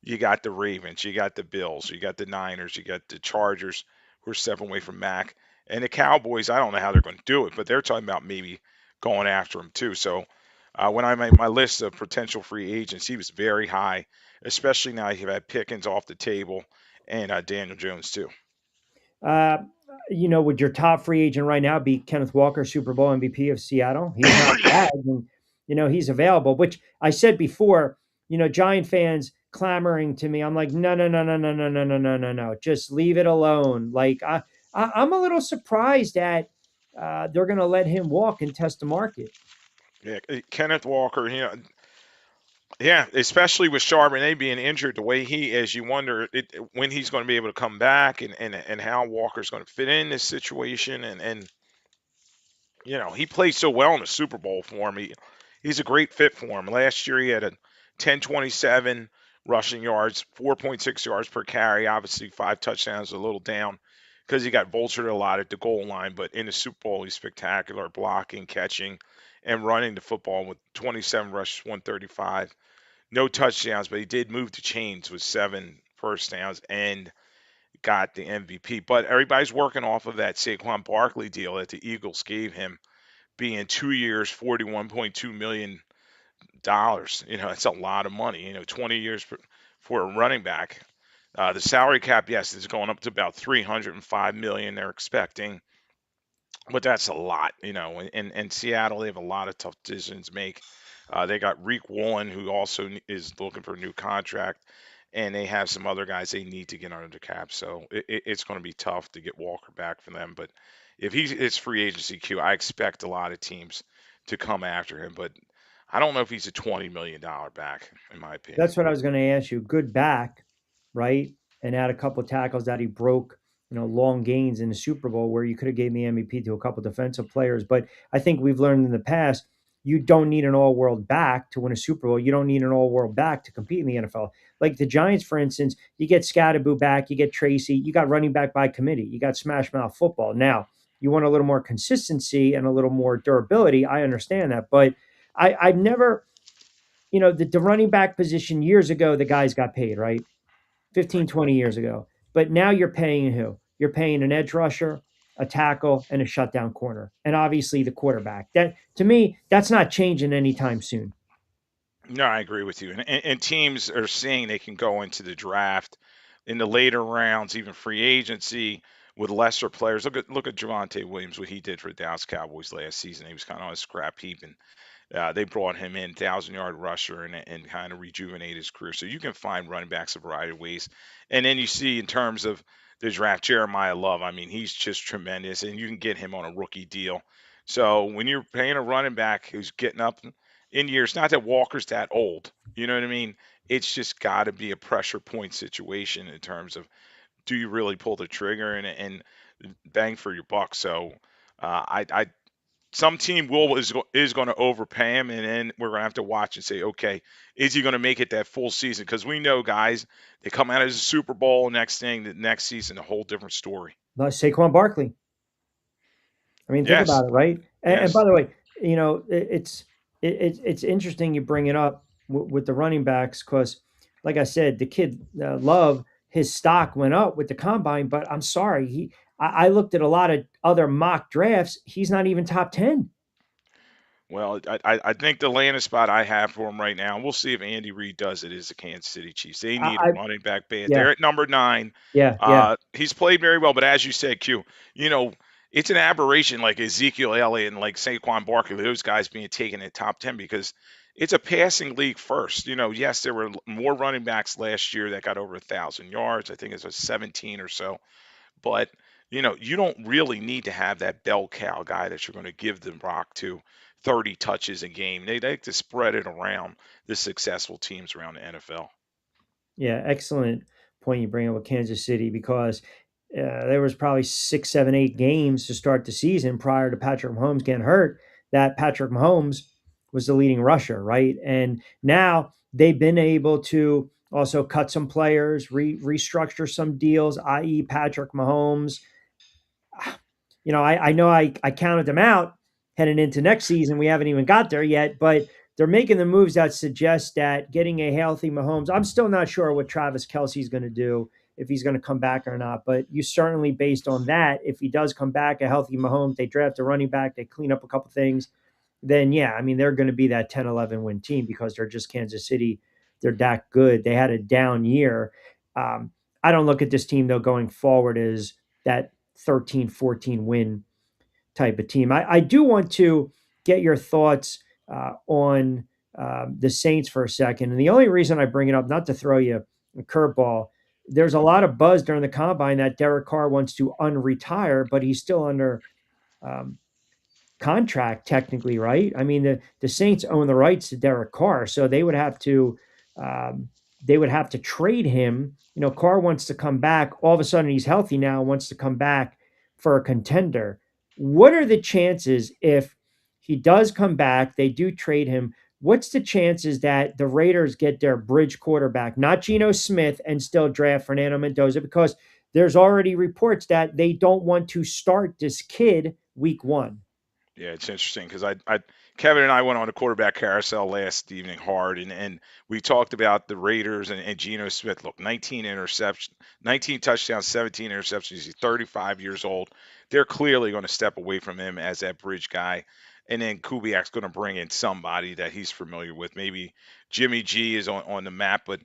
You got the Ravens, you got the Bills, you got the Niners, you got the Chargers who are stepping away from Mac, and the Cowboys. I don't know how they're going to do it, but they're talking about maybe going after him too. So when I made my list of potential free agents, he was very high, especially now you've had Pickens off the table and Daniel Jones too. Uh, would your top free agent right now be Kenneth Walker, Super Bowl MVP of Seattle? He's not tagged, and he's available. Which I said before, Giant fans clamoring to me. I'm like, no, no, no, no, no, no, no, no, no, no, no. Just leave it alone. Like I'm a little surprised that they're going to let him walk and test the market. Yeah, Kenneth Walker. Yeah, especially with Charbonnet being injured the way he is, you wonder when he's going to be able to come back, and how Walker's going to fit in this situation. And he played so well in the Super Bowl for him. He's a great fit for him. Last year he had a 10.27 rushing yards, 4.6 yards per carry. Obviously, 5 touchdowns, a little down because he got vultured a lot at the goal line. But in the Super Bowl, he's spectacular, blocking, catching, and running the football with 27 rushes, 135. No touchdowns, but he did move the chains with 7 first downs and got the MVP. But everybody's working off of that Saquon Barkley deal that the Eagles gave him, being 2 years, $41.2 million. It's a lot of money. 20 years for a running back. The salary cap, yes, is going up to about 305 million. They're expecting, but that's a lot. In Seattle, they have a lot of tough decisions to make. They got Reek Woolen, who also is looking for a new contract, and they have some other guys they need to get under the cap. So it's going to be tough to get Walker back for them. But if it's free agency Q, I expect a lot of teams to come after him. But I don't know if he's a $20 million back, in my opinion. That's what I was going to ask you. Good back, right? And had a couple of tackles that he broke, long gains in the Super Bowl where you could have gave the MVP to a couple defensive players. But I think we've learned in the past you don't need an all-world back to win a Super Bowl. You don't need an all-world back to compete in the NFL. Like the Giants, for instance, you get Scatterboo back, you get Tracy, you got running back by committee, you got smash mouth football. Now you want a little more consistency and a little more durability. I understand that, but I've never the running back position years ago, the guys got paid, right? Right. 15, 20 years ago. But now you're paying who? You're paying an edge rusher, a tackle, and a shutdown corner. And obviously the quarterback. That to me, that's not changing anytime soon. No, I agree with you. And teams are seeing they can go into the draft in the later rounds, even free agency, with lesser players. Look at Javonte Williams, what he did for the Dallas Cowboys last season. He was kind of on a scrap heap, and they brought him in, 1,000-yard rusher, and kind of rejuvenate his career. So you can find running backs a variety of ways. And then you see in terms of the draft, Jeremiah Love. I mean, he's just tremendous, and you can get him on a rookie deal. So when you're paying a running back who's getting up in years, not that Walker's that old, you know what I mean? It's just got to be a pressure point situation in terms of, do you really pull the trigger and bang for your buck? So I some team is going to overpay him, and then we're going to have to watch and say, okay, is he going to make it that full season? Because we know guys, they come out as a Super Bowl, the next season, a whole different story. Saquon Barkley. I mean, think Yes, about it, right? And yes. by the way, it's interesting you bring it up with the running backs because, like I said, the kid Love, his stock went up with the combine. But I'm sorry, I looked at a lot of other mock drafts. He's not even top 10. Well, I think the landing spot I have for him right now, and we'll see if Andy Reid does it, is the Kansas City Chiefs. They need a I running back bad. Yeah, They're at number 9. yeah. He's played very well, but as you said, Q, you know, it's an aberration like Ezekiel Elliott and like Saquon Barkley, those guys being taken in top 10 because it's a passing league first. Yes, there were more running backs last year that got over 1,000 yards. I think it was 17 or so. But you don't really need to have that bell cow guy that you're going to give the rock to 30 touches a game. They like to spread it around the successful teams around the NFL. Yeah, excellent point you bring up with Kansas City because there was probably 6, 7, 8 games to start the season prior to Patrick Mahomes getting hurt that Patrick Mahomes was the leading rusher, right? And now they've been able to also cut some players, restructure some deals, i.e., Patrick Mahomes. I know I counted them out heading into next season. We haven't even got there yet, but they're making the moves that suggest that getting a healthy Mahomes. I'm still not sure what Travis Kelsey's going to do if he's going to come back or not. But you certainly, based on that, if he does come back, a healthy Mahomes, they draft a running back, they clean up a couple things, then yeah, I mean they're going to be that 10-11 win team because they're just Kansas City. They're that good. They had a down year. I don't look at this team though going forward as that 13, 14 win type of team. I do want to get your thoughts on the Saints for a second. And the only reason I bring it up, not to throw you a curveball, there's a lot of buzz during the combine that Derek Carr wants to unretire, but he's still under um, contract technically, right? I mean, the Saints own the rights to Derek Carr, so um, they would have to trade him. You know, Carr wants to come back. All of a sudden, he's healthy now, wants to come back for a contender. What are the chances if he does come back? They do trade him. What's the chances that the Raiders get their bridge quarterback, not Geno Smith, and still draft Fernando Mendoza? Because there's already reports that they don't want to start this kid week one. Yeah, it's interesting because Kevin and I went on a quarterback carousel last evening hard, and we talked about the Raiders and Geno Smith. Look, 19 interceptions, 19 touchdowns, 17 interceptions. He's 35 years old. They're clearly going to step away from him as that bridge guy, and then Kubiak's going to bring in somebody that he's familiar with. Maybe Jimmy G is on the map, but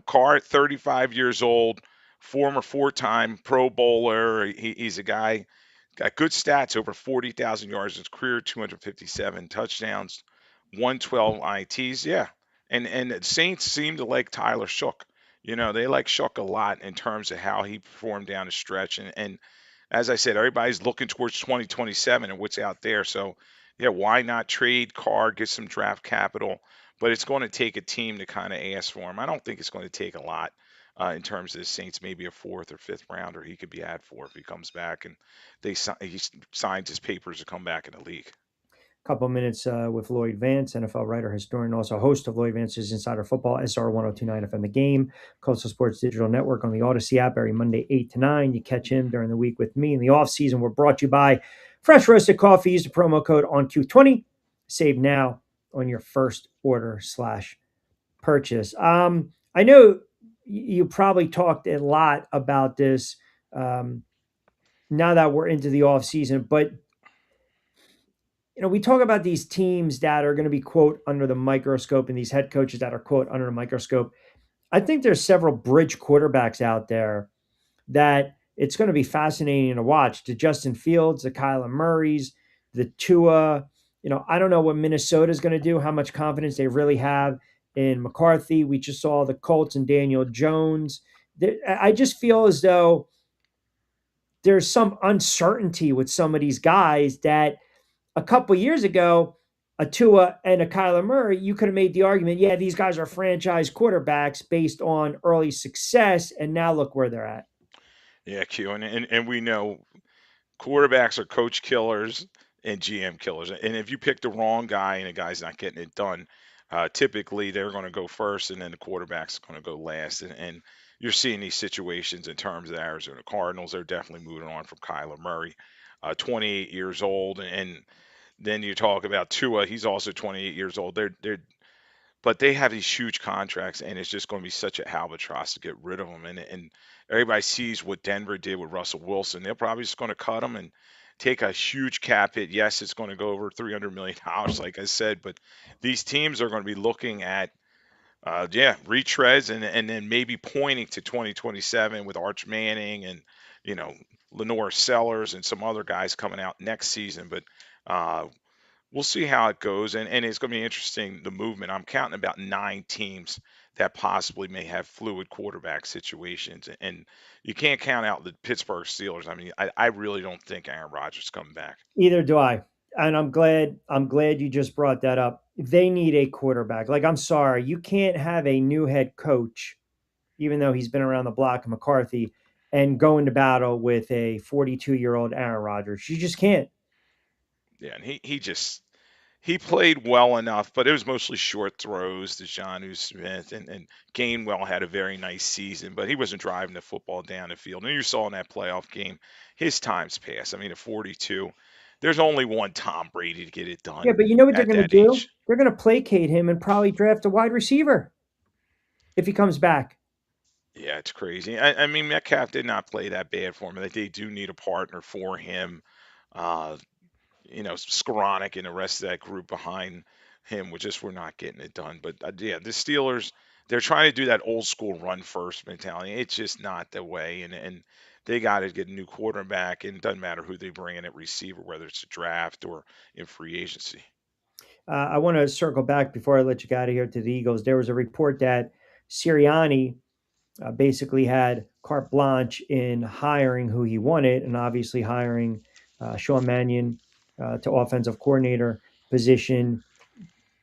Carr, 35 years old, former four-time Pro Bowler. He's a guy. Got good stats, over 40,000 yards in his career, 257 touchdowns, 112 ITs. Yeah. And the Saints seem to like Tyler Shook. They like Shook a lot in terms of how he performed down the stretch. And as I said, everybody's looking towards 2027 and what's out there. So, yeah, why not trade Carr, get some draft capital? But it's going to take a team to kind of ask for him. I don't think it's going to take a lot in terms of the Saints, maybe a fourth or fifth rounder he could be had for if he comes back and he signs his papers to come back in the league. Couple of minutes with Lloyd Vance, NFL writer, historian, also host of Lloyd Vance's Insider Football, SR 1029 FM The Game, Coastal Sports Digital Network on the Odyssey app every Monday, 8 to 9. You catch him during the week with me. In the off season, we're brought to you by Fresh Roasted Coffee. Use the promo code ONQ20. Save now on your first order slash purchase. I know you probably talked a lot about this now that we're into the off season, but we talk about these teams that are going to be, quote, under the microscope and these head coaches that are, quote, under the microscope. I think there's several bridge quarterbacks out there that it's going to be fascinating to watch. The Justin Fields, the Kyler Murrays, the Tua. I don't know what Minnesota's going to do, how much confidence they really have in McCarthy. We just saw the Colts and Daniel Jones. I just feel as though there's some uncertainty with some of these guys that a couple years ago, a Tua and a Kyler Murray, you could have made the argument, yeah, these guys are franchise quarterbacks based on early success, and now look where they're at. Yeah, Q, and we know quarterbacks are coach killers and GM killers. And if you pick the wrong guy and the guy's not getting it done, typically they're going to go first, and then the quarterback's going to go last. And you're seeing these situations in terms of the Arizona Cardinals. They're definitely moving on from Kyler Murray, 28 years old, and then you talk about Tua. He's also 28 years old. But they have these huge contracts, and it's just going to be such a albatross to get rid of them. And everybody sees what Denver did with Russell Wilson. They're probably just going to cut him and take a huge cap hit. Yes, it's going to go over $300 million, like I said, but these teams are going to be looking at, retreads and then maybe pointing to 2027 with Arch Manning and, you know, Lenore Sellers and some other guys coming out next season. But uh, we'll see how it goes, and it's going to be interesting, the movement. I'm counting about 9 teams that possibly may have fluid quarterback situations, and you can't count out the Pittsburgh Steelers. I mean, I really don't think Aaron Rodgers is coming back. Either do I. And I'm glad you just brought that up. They need a quarterback. Like, I'm sorry, you can't have a new head coach, even though he's been around the block, McCarthy, and go into battle with a 42-year-old Aaron Rodgers. You just can't. Yeah, and he played well enough, but it was mostly short throws to Jonnu Smith, and Gainwell had a very nice season, but he wasn't driving the football down the field. And you saw in that playoff game, his time's passed. I mean, at 42, there's only one Tom Brady to get it Yeah, done but you know what they're at going to that do? age. They're going to placate him and probably draft a wide receiver if he comes back. Yeah, it's crazy. I mean, Metcalf did not play that bad for him. They do need a partner for him. Uh, Skoranek and the rest of that group behind him, we just were not getting it done. But yeah, the Steelers, they're trying to do that old school run first mentality. It's just not the way, and they got to get a new quarterback, and it doesn't matter who they bring in at receiver, whether it's a draft or in free agency. I want to circle back before I let you get out of here to the Eagles. There was a report that Sirianni basically had carte blanche in hiring who he wanted, and obviously hiring Sean Mannion to offensive coordinator position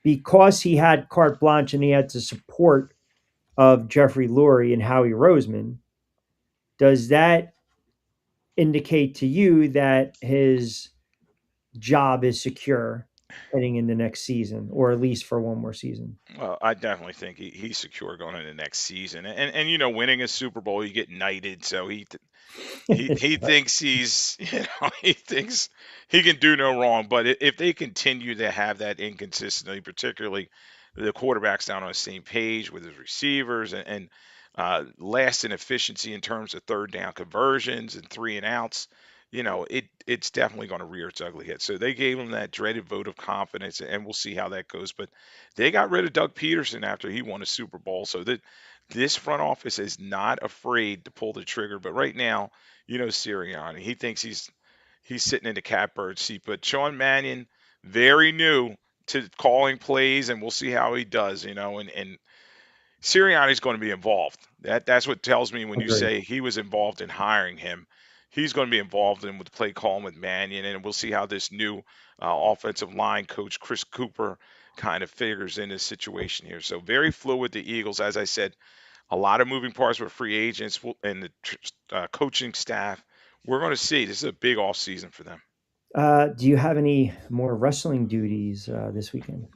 because he had carte blanche and he had the support of Jeffrey Lurie and Howie Roseman. Does that indicate to you that his job is secure heading into next season, or at least for one more season? Well, I definitely think he's secure going into next season, and winning a Super Bowl, you get knighted, so he thinks he's he thinks he can do no wrong. But if they continue to have that inconsistency, particularly the quarterback's down on the same page with his receivers and last in efficiency in terms of third down conversions and three and outs, it's definitely going to rear its ugly head. So they gave him that dreaded vote of confidence, and we'll see how that goes. But they got rid of Doug Peterson after he won a Super Bowl, so that this front office is not afraid to pull the trigger. But right now, Sirianni, he thinks he's sitting in the catbird seat. But Sean Mannion, very new to calling plays, and we'll see how he does. And Sirianni's going to be involved. That's what tells me when you Agreed. say he was involved in hiring him. He's going to be involved in with play calling with Mannion, and we'll see how this new offensive line coach Chris Cooper kind of figures in this situation here. So very fluid. The Eagles, as I said, a lot of moving parts with free agents and the coaching staff. We're going to see. This is a big off season for them. Do you have any more wrestling duties this weekend?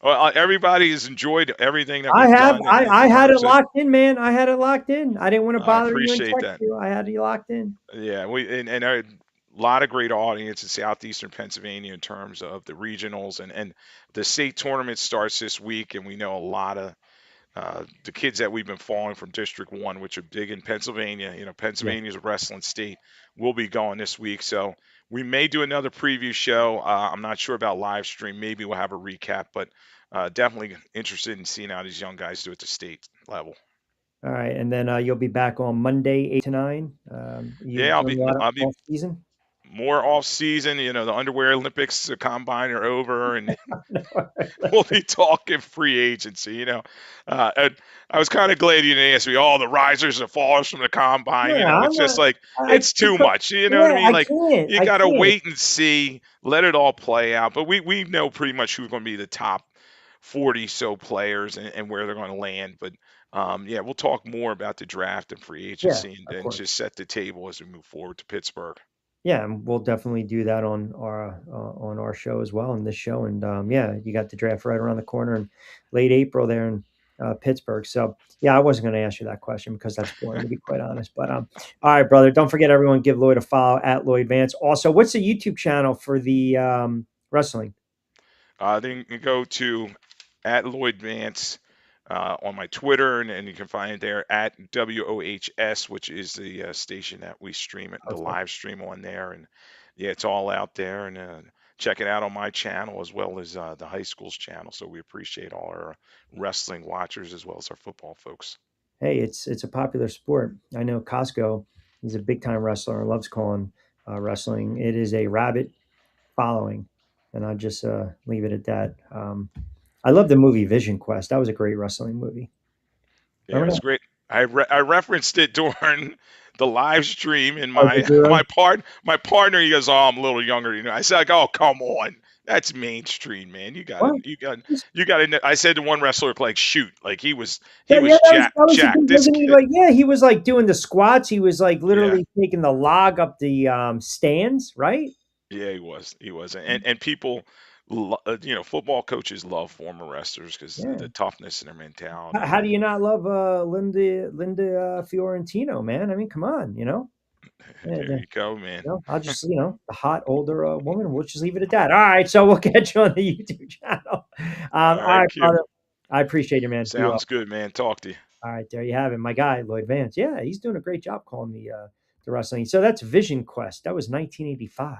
Well, everybody has enjoyed everything that I we've have. done in I had it terms of. locked in, man. I had it locked in. I didn't want to I bother you and appreciate text that. you. I had it locked in. Yeah, and a lot of great audience in southeastern Pennsylvania in terms of the regionals and the state tournament starts this week, and we know a lot of the kids that we've been following from District 1, which are big in Pennsylvania. Yeah. Pennsylvania is a wrestling state. Will be going this week. So we may do another preview show. I'm not sure about live stream. Maybe we'll have a recap, but definitely interested in seeing how these young guys do at the state level. All right, and then you'll be back on Monday, 8 to 9. You've Yeah, done a lot of I'll be off season. more off season. The underwear Olympics, the combine are over, and No, we'll be talking free agency. And I was kind of glad you didn't ask me. Oh, the risers and fallers from the combine. I'm It's just not. like I it's too much. You know what I yeah, mean? I Like can't. you I gotta can't. wait and see, let it all play out. But we know pretty much who's going to be the top 40 so players and where they're going to land. But yeah, we'll talk more about the draft and free Yeah, agency and, of and just course. set the table as we move forward to Pittsburgh. Yeah, and we'll definitely do that on our show as well, in this show. And yeah, you got the draft right around the corner in late April there in Pittsburgh. So yeah, I wasn't going to ask you that question because that's boring, to be quite honest. But all right, brother, don't forget, everyone, give Lloyd a follow at Lloyd Vance. Also, what's the YouTube channel for the wrestling? Then you can go to at Lloyd Vance on my Twitter, and you can find it there at WOHS, which is the station that we stream it, the Okay. live stream on there. And yeah, it's all out there. And check it out on my channel as well as the high school's channel. So we appreciate all our wrestling watchers as well as our football folks. Hey, it's a popular sport. I know Costco. He's a big time wrestler and loves calling wrestling. It is a rabbit following, and I'll just leave it at that. I love the movie Vision Quest. That was a great wrestling movie. Yeah, it Remember was that? great. I referenced it during the live stream, and Oh, did my you really? my partner, he goes, "Oh, I'm a little younger." I said, like, "Oh, come on, that's mainstream, man. What? You got to." I said to one wrestler, like, "Shoot, like he Yeah, yeah, was that was the jacked. thing. This Wasn't he kid, like? Yeah, he was like doing the squats. He was like yeah, literally taking the log up the stands, right? yeah, he was, and people, football coaches love former wrestlers because Yeah. the toughness in their mentality How and do you not love Linda Fiorentino, man? I mean, come on, you know. Yeah, there you go, man. I'll just, the hot older woman. We'll just leave it at that. All right, so we'll catch you on the YouTube channel. All All right, right, Q, brother. I appreciate you, man. Be well. sounds good, man. Talk to you. All right, there you have it, my guy, Lloyd Vance. Yeah, he's doing a great job calling the wrestling. So that's Vision Quest. That was 1985.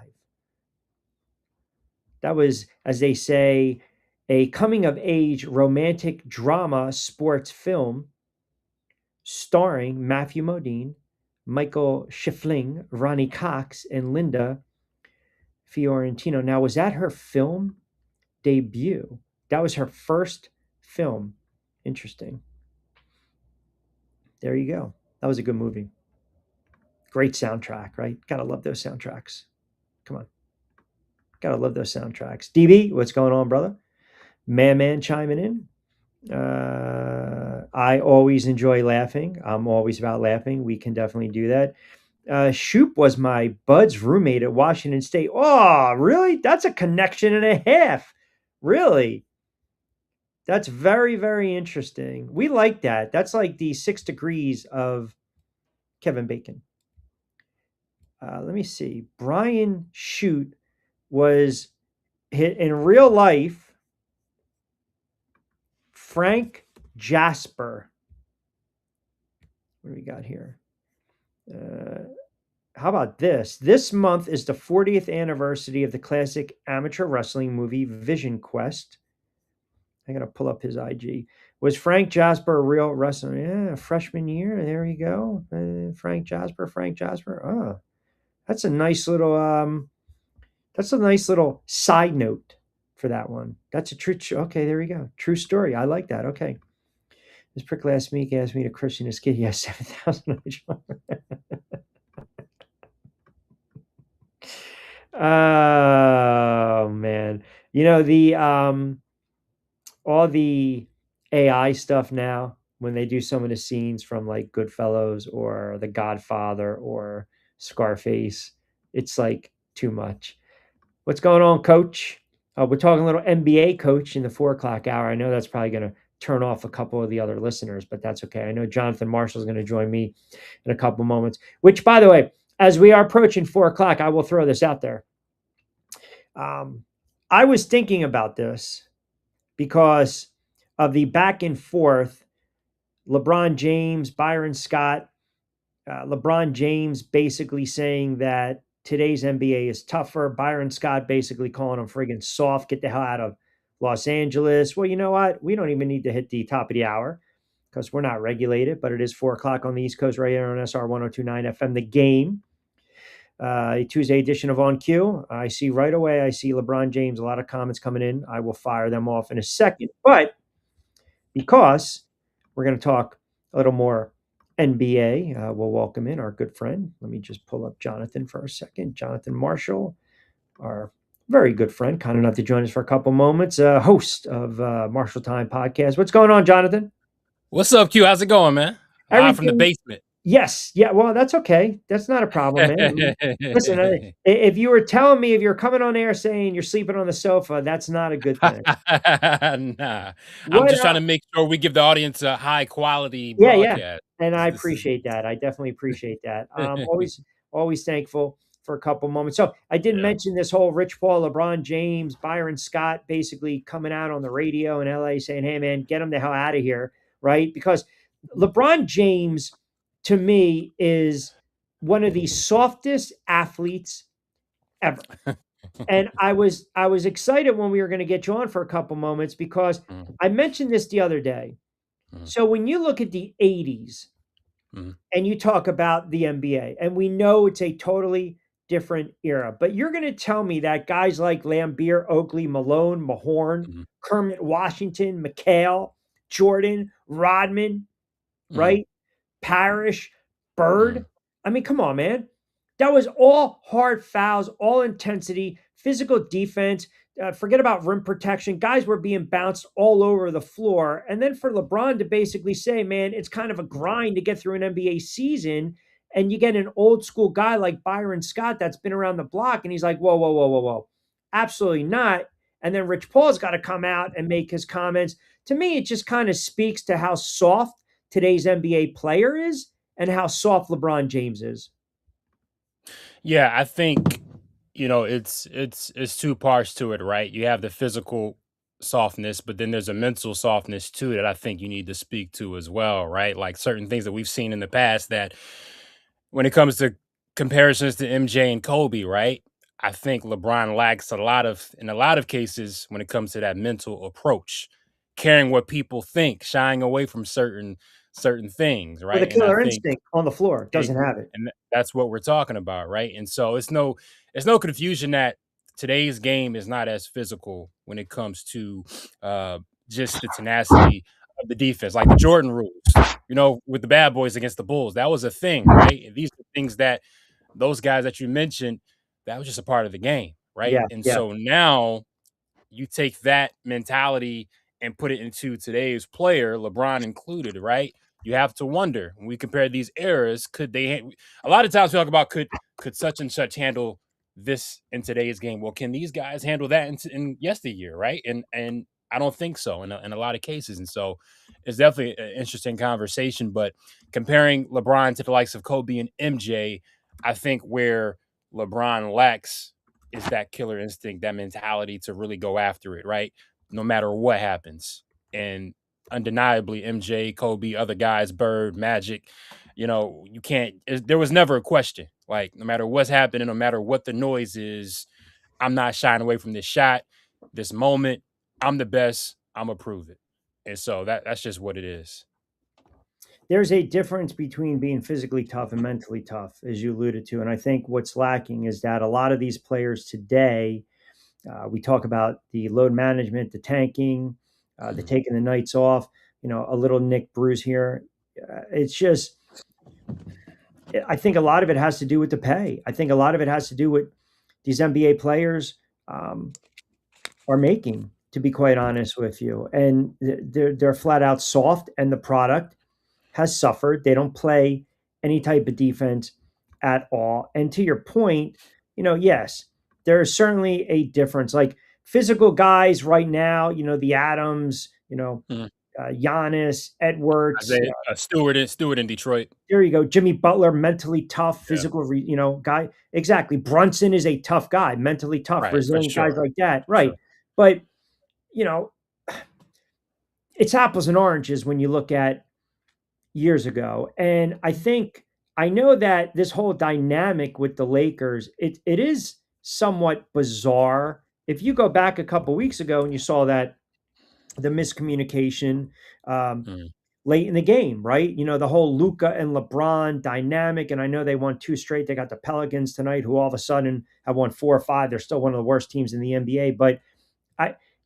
That was, as they say, a coming of age romantic drama sports film starring Matthew Modine, Michael Schifling, Ronnie Cox, and Linda Fiorentino. Now, was that her film debut? That was her first film. Interesting. There you go. That was a good movie. Great soundtrack, right? Gotta love those soundtracks. Come on. Gotta love those soundtracks. DB, what's going on, brother? Man chiming in. I always enjoy laughing. I'm always about laughing. We can definitely do that. Shoop was my bud's roommate at Washington State. Oh, really? That's a connection and a half. Really? That's very, very interesting. We like that. That's like the 6 degrees of Kevin Bacon. Let me see. Brian Shoot was hit in real life. Frank Jasper. What do we got here? How about this? This month is the 40th anniversary of the classic amateur wrestling movie Vision Quest. I gotta pull up his IG. Was Frank Jasper a real wrestler? Yeah, freshman year. There you go. Frank Jasper. Oh, that's a nice little side note for that one. That's a true. Okay, there we go. True story. I like that. Okay. This prick last week asked me to christen his kid. He has 7,000. Oh man. The all the AI stuff now, when they do some of the scenes from like Goodfellas or The Godfather or Scarface, it's like too much. What's going on, Coach? We're talking a little NBA, Coach, in the 4 o'clock hour. I know that's probably going to turn off a couple of the other listeners, but that's okay. I know Jonathan Marshall is going to join me in a couple moments, which, by the way, as we are approaching 4 o'clock, I will throw this out there. I was thinking about this because of the back and forth, LeBron James, Byron Scott, LeBron James basically saying that today's NBA is tougher. Byron Scott basically calling him friggin' soft. Get the hell out of Los Angeles. Well, you know what? We don't even need to hit the top of the hour because we're not regulated, but it is 4 o'clock on the East Coast right here on SR 1029 FM. The Game, a Tuesday edition of On Cue. I see right away, I see LeBron James, a lot of comments coming in. I will fire them off in a second. But because we're going to talk a little more NBA, we'll welcome in our good friend. Let me just pull up Jonathan for a second. Jonathan Marshall, our very good friend, kind enough to join us for a couple moments, host of Marshall Time Podcast. What's going on, Jonathan? What's up, Q? How's it going, man? Live from the basement. Yes. Yeah. Well, that's okay. That's not a problem, man. Listen, if you were telling me if you're coming on air saying you're sleeping on the sofa, that's not a good thing. Nah. I'm just trying to make sure we give the audience a high quality broadcast. Yeah. And I appreciate that. I definitely appreciate that. Always thankful for a couple moments. So I did mention this whole Rich Paul, LeBron James, Byron Scott basically coming out on the radio in LA saying, hey, man, get him the hell out of here. Right. Because LeBron James, to me, is one of the softest athletes ever. And I was excited when we were going to get you on for a couple moments because I mentioned this the other day. So when you look at the 80s and you talk about the NBA, and we know it's a totally different era, but you're going to tell me that guys like Lambeer, Oakley, Malone, Mahorn, Kermit Washington, McHale, Jordan, Rodman, right? Parrish, Bird. I mean, come on, man. That was all hard fouls, all intensity, physical defense. Forget about rim protection. Guys were being bounced all over the floor. And then for LeBron to basically say, man, it's kind of a grind to get through an NBA season. And you get an old school guy like Byron Scott that's been around the block. And he's like, whoa. Absolutely not. And then Rich Paul's got to come out and make his comments. To me, it just kind of speaks to how soft today's NBA player is and how soft LeBron James is. Yeah, I think, it's two parts to it, right? You have the physical softness, but then there's a mental softness too that I think you need to speak to as well, right? Like certain things that we've seen in the past that when it comes to comparisons to MJ and Kobe, right? I think LeBron lacks in a lot of cases when it comes to that mental approach, caring what people think, shying away from certain things, right? With a killer instinct on the floor, doesn't have it. And that's what we're talking about, right? And so it's no confusion that today's game is not as physical when it comes to just the tenacity of the defense, like the Jordan rules, with the bad boys against the Bulls. That was a thing, right? And these are things that those guys that you mentioned, that was just a part of the game, right? Yeah, And yeah. so now you take that mentality and put it into today's player, LeBron included, right? You have to wonder when we compare these eras, could they? A lot of times we talk about could such and such handle this in today's game. Well, can these guys handle that in yesteryear, right? And I don't think so in a lot of cases. And so it's definitely an interesting conversation. But comparing LeBron to the likes of Kobe and MJ, I think where LeBron lacks is that killer instinct, that mentality to really go after it, right? No matter what happens. And undeniably, MJ, Kobe, other guys, Bird, Magic, you can't, there was never a question. Like, no matter what's happening, no matter what the noise is, I'm not shying away from this shot, this moment. I'm the best. I'm going to prove it. And so that's just what it is. There's a difference between being physically tough and mentally tough, as you alluded to. And I think what's lacking is that a lot of these players today, we talk about the load management, the tanking, the taking the nights off, a little Nick Bruce here. It's just, I think a lot of it has to do with the pay. I think a lot of it has to do with these NBA players are making, to be quite honest with you. And they're flat out soft, and the product has suffered. They don't play any type of defense at all. And to your point, yes, there is certainly a difference. Like physical guys right now, the Adams, Giannis, Edwards, Stewart in Detroit. there you go. Jimmy Butler, mentally tough, Yeah. physical, guy. Exactly. Brunson is a tough guy, mentally tough, Right, resilient sure. guys like that. Right. Sure. But, it's apples and oranges when you look at years ago. And I know that this whole dynamic with the Lakers, it is somewhat bizarre. If you go back a couple weeks ago and you saw that the miscommunication late in the game, right? The whole Luka and LeBron dynamic. And I know they won 2 straight. They got the Pelicans tonight, who all of a sudden have won 4 or 5. They're still one of the worst teams in the NBA. But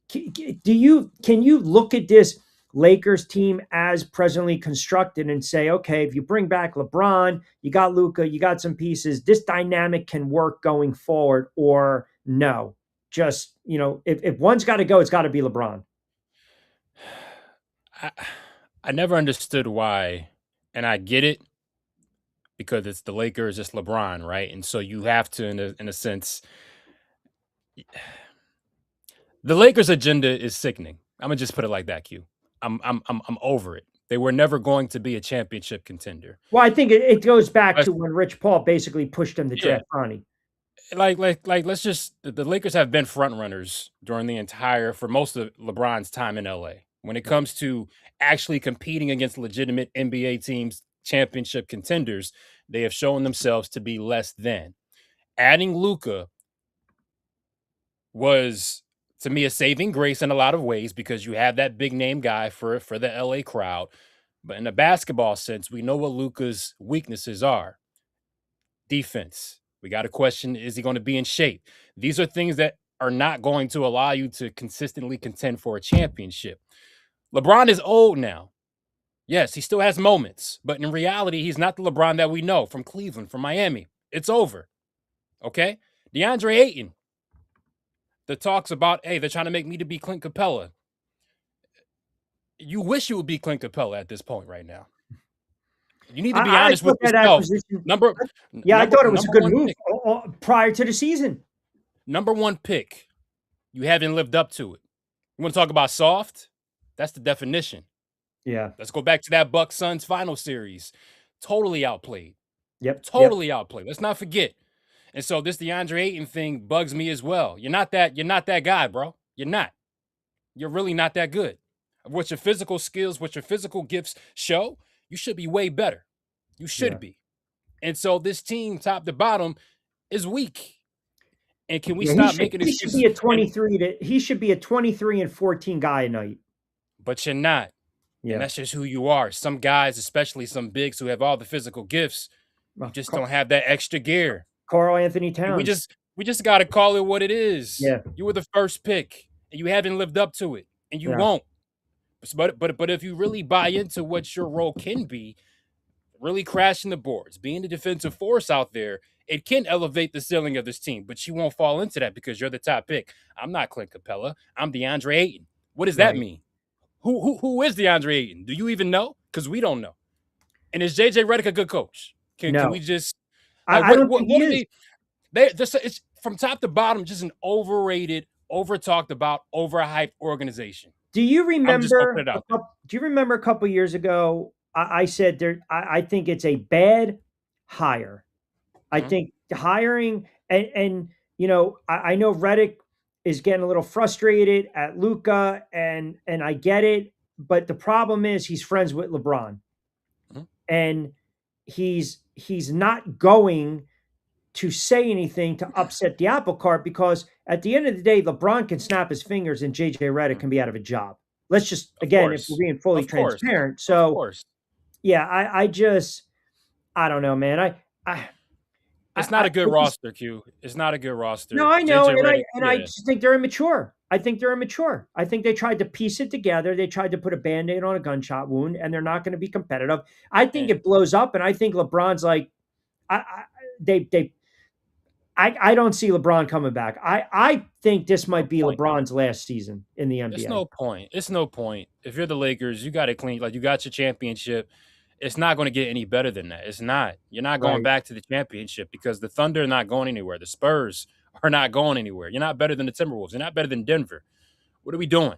can you look at this Lakers team as presently constructed and say, okay, if you bring back LeBron, you got Luka, you got some pieces, this dynamic can work going forward, or no? Just, if one's got to go, it's got to be LeBron. I never understood why, and I get it because it's the Lakers, it's LeBron, right? And so you have to, in a sense, the Lakers' agenda is sickening. I'm gonna just put it like that, Q. I'm over it. They were never going to be a championship contender. Well, I think it goes back to when Rich Paul basically pushed them to draft Bronny. Like, let's just, the Lakers have been front runners for most of LeBron's time in LA. When it comes to actually competing against legitimate NBA teams, championship contenders, they have shown themselves to be less than. Adding Luka was, to me, a saving grace in a lot of ways because you have that big name guy for the LA crowd. But in a basketball sense, we know what Luka's weaknesses are. Defense. We got to question, is he going to be in shape? These are things that are not going to allow you to consistently contend for a championship. LeBron is old now. Yes, he still has moments, but in reality, he's not the LeBron that we know from Cleveland, from Miami. It's over. Okay? DeAndre Ayton. The talks about, hey, they're trying to make me to be Clint Capella. You wish you would be Clint Capella at this point right now. You need to be honest with yourself. I thought it was a good move prior to the season. Number 1 pick. You haven't lived up to it. You want to talk about soft? That's the definition. Yeah. Let's go back to that Bucks Suns final series. Totally outplayed. Yep. Totally outplayed. Let's not forget. And so this DeAndre Ayton thing bugs me as well. You're not that guy, bro. You're not. You're really not that good. What your physical skills, what your physical gifts show, you should be way better. You should be. And so this team, top to bottom, is weak. And can we stop making excuses? He should be a 23 and 14 guy a night. But you're not. Yeah. And that's just who you are. Some guys, especially some bigs who have all the physical gifts, you just don't have that extra gear. Karl Anthony Towns. We just got to call it what it is. Yeah. You were the first pick, and you haven't lived up to it, and you won't. But if you really buy into what your role can be, really crashing the boards, being the defensive force out there, It can elevate the ceiling of this team, but you won't fall into that because you're the top pick. I'm not Clint Capella. I'm DeAndre Ayton. What does that Right. mean? Who is DeAndre Ayton? Do you even know? Because we don't know. And is JJ Redick a good coach? Can we No, just like I don't think he what are is. they just it's from top to bottom just an overrated, over talked about, overhyped organization. Do you I'm just gonna put remember it out there. do you remember a couple years ago? I said I think it's a bad hire. I Mhm. think hiring and I know Reddick is getting a little frustrated at Luca, and I get it, but the problem is he's friends with LeBron, Mhm. and he's not going to say anything to upset the apple cart, because at the end of the day, LeBron can snap his fingers and JJ Redick Mhm. can be out of a job. Let's just, Of again, if we're course. being fully Of course. transparent. Of So course. yeah, I don't know, man. I It's not I a good just, roster, Q. It's not a good no, roster. I know, JJ and Redick, I yeah. just think they're immature. I think they're immature. I think they tried to piece it together. They tried to put a band-aid on a gunshot wound, and they're not going to be competitive. I think And it blows up, and I think LeBron's like, I they I don't see LeBron coming back. I think this no might be point. LeBron's last season in the It's NBA. no point. It's no point. If you're the Lakers, you got it clean. Like you got your championship. It's not going to get any better than that. It's not. You're not going Right. back to the championship because the Thunder are not going anywhere. The Spurs are not going anywhere. You're not better than the Timberwolves. You're not better than Denver. What are we doing?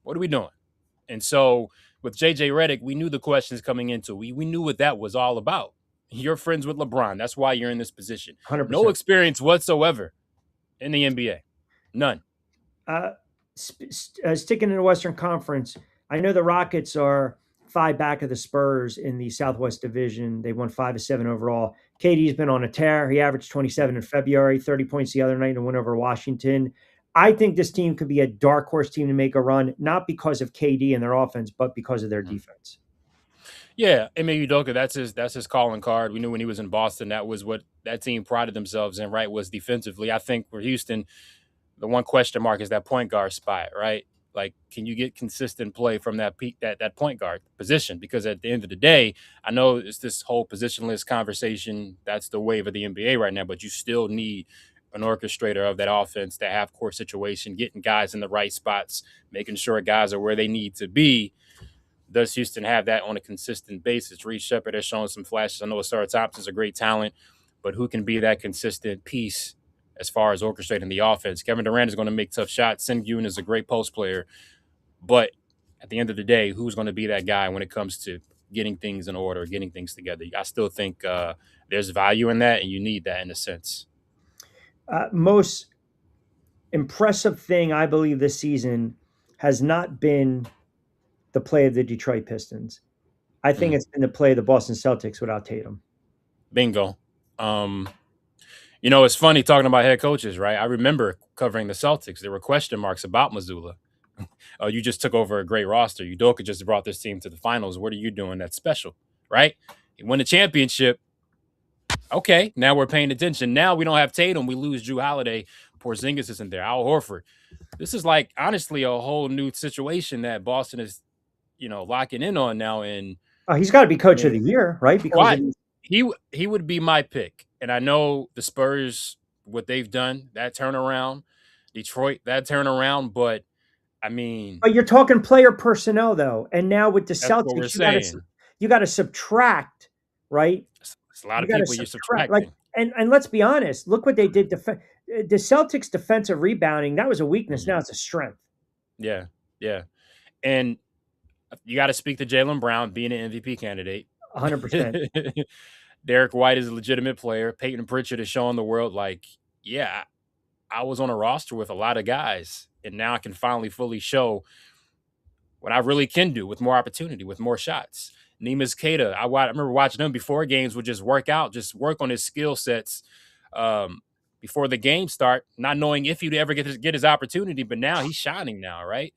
What are we doing? And so with JJ Redick, we knew the questions coming into it. We knew what that was all about. You're friends with LeBron. That's why you're in this position. No 100%. experience whatsoever in the NBA. None. Uh, Sticking in the Western Conference, I know the Rockets are 5 back of the Spurs in the Southwest Division. They won 5 of 7 overall. KD's been on a tear. He averaged 27 in February, 30 points the other night in a win over Washington. I think this team could be a dark horse team to make a run, not because of KD and their offense, but because of their defense. Yeah, Ime Udoka, that's his calling card. We knew when he was in Boston, that was what that team prided themselves in, right? Was defensively. I think for Houston, the one question mark is that point guard spot, right? Like, can you get consistent play from that peak that point guard position? Because at the end of the day, I know it's this whole positionless conversation. That's the wave of the NBA right now, but you still need an orchestrator of that offense, that half court situation, getting guys in the right spots, making sure guys are where they need to be. Does Houston have that on a consistent basis? Reece Shepard has shown some flashes. I know Asar Thompson's a great talent, but who can be that consistent piece as far as orchestrating the offense? Kevin Durant is going to make tough shots. Sengun is a great post player, but at the end of the day, who's going to be that guy when it comes to getting things in order, getting things together? I still think there's value in that, and you need that in a sense. Most impressive thing I believe this season has not been the play of the Detroit Pistons. I think it's been the play of the Boston Celtics without Tatum. Bingo. It's funny talking about head coaches, right? I remember covering the Celtics. There were question marks about Missoula. You just took over a great roster. Udoka just brought this team to the finals. What are you doing that's special, right? You win the championship. Okay, now we're paying attention. Now we don't have Tatum. We lose Drew Holiday. Porzingis isn't there. Al Horford. This is like, honestly, a whole new situation that Boston is, locking in on now. And He's got to be I coach of mean, the year, right? Because of why? He would be my pick. And I know the Spurs, what they've done, that turnaround, Detroit, that turnaround. But I mean, but you're talking player personnel though, and now with the that's what we're Celtics, saying. you got to subtract, right? It's a lot You of got to people you're subtract, like, subtracting. and let's be honest. Look what they did. The Celtics' defensive rebounding, that was a weakness. Mhm. Now it's a strength. Yeah, yeah. And you got to speak to Jaylen Brown being an MVP candidate. 100%. Derek White is a legitimate player. Peyton Pritchard is showing the world, like, yeah, I was on a roster with a lot of guys, and now I can finally fully show what I really can do with more opportunity, with more shots. Neemias Queta, I remember watching him before games would just work out, just work on his skill sets um, before the game start, not knowing if he'd ever get his opportunity. But now he's shining now, right?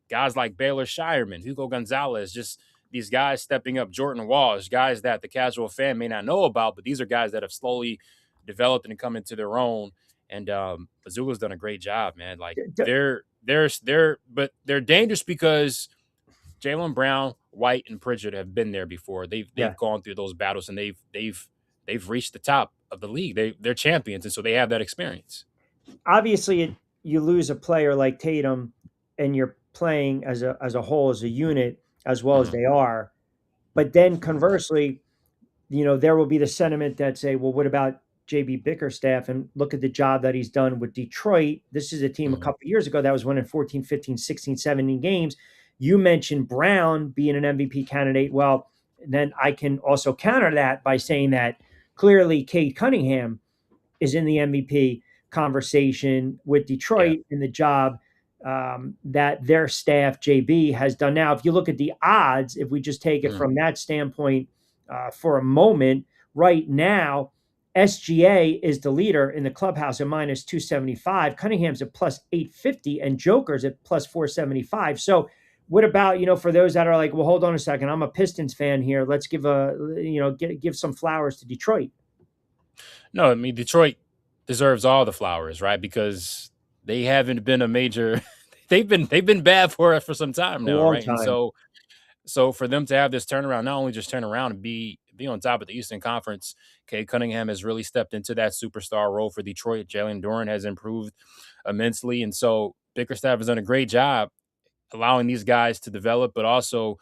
Guys like Baylor Shireman, Hugo Gonzalez, just these guys stepping up. Jordan Walsh, guys that the casual fan may not know about, but these are guys that have slowly developed and come into their own. And Missoula's done a great job, man. Like they're dangerous because Jaylen Brown, White, and Pritchard have been there before. They've Yeah. gone through those battles and they've reached the top of the league. They're champions, and so they have that experience. Obviously, you lose a player like Tatum, and you're playing as a whole, as a unit, as well as Mhm. they are. But then conversely, there will be the sentiment that say, well, what about JB Bickerstaff? And look at the job that he's done with Detroit. This is a team a Mhm. couple of years ago that was winning 14, 15, 16, 17 games. You mentioned Brown being an MVP candidate. Well, then I can also counter that by saying that clearly Cade Cunningham is in the MVP conversation with Yeah. Detroit in the job that their staff, JB, has done. Now, if you look at the odds, if we just take it Mhm. from that standpoint for a moment, right now, SGA is the leader in the clubhouse at minus 275. Cunningham's at plus 850 and Joker's at plus 475. So, what about, for those that are like, well, hold on a second, I'm a Pistons fan here. Let's give some flowers to Detroit. No, I mean Detroit deserves all the flowers, right? Because they haven't been a major. They've been bad for us for some time A now, long right? And time. so for them to have this turnaround, not only just turn around and be on top of the Eastern Conference, Cade Cunningham has really stepped into that superstar role for Detroit. Jalen Duren has improved immensely, and so Bickerstaff has done a great job allowing these guys to develop, but also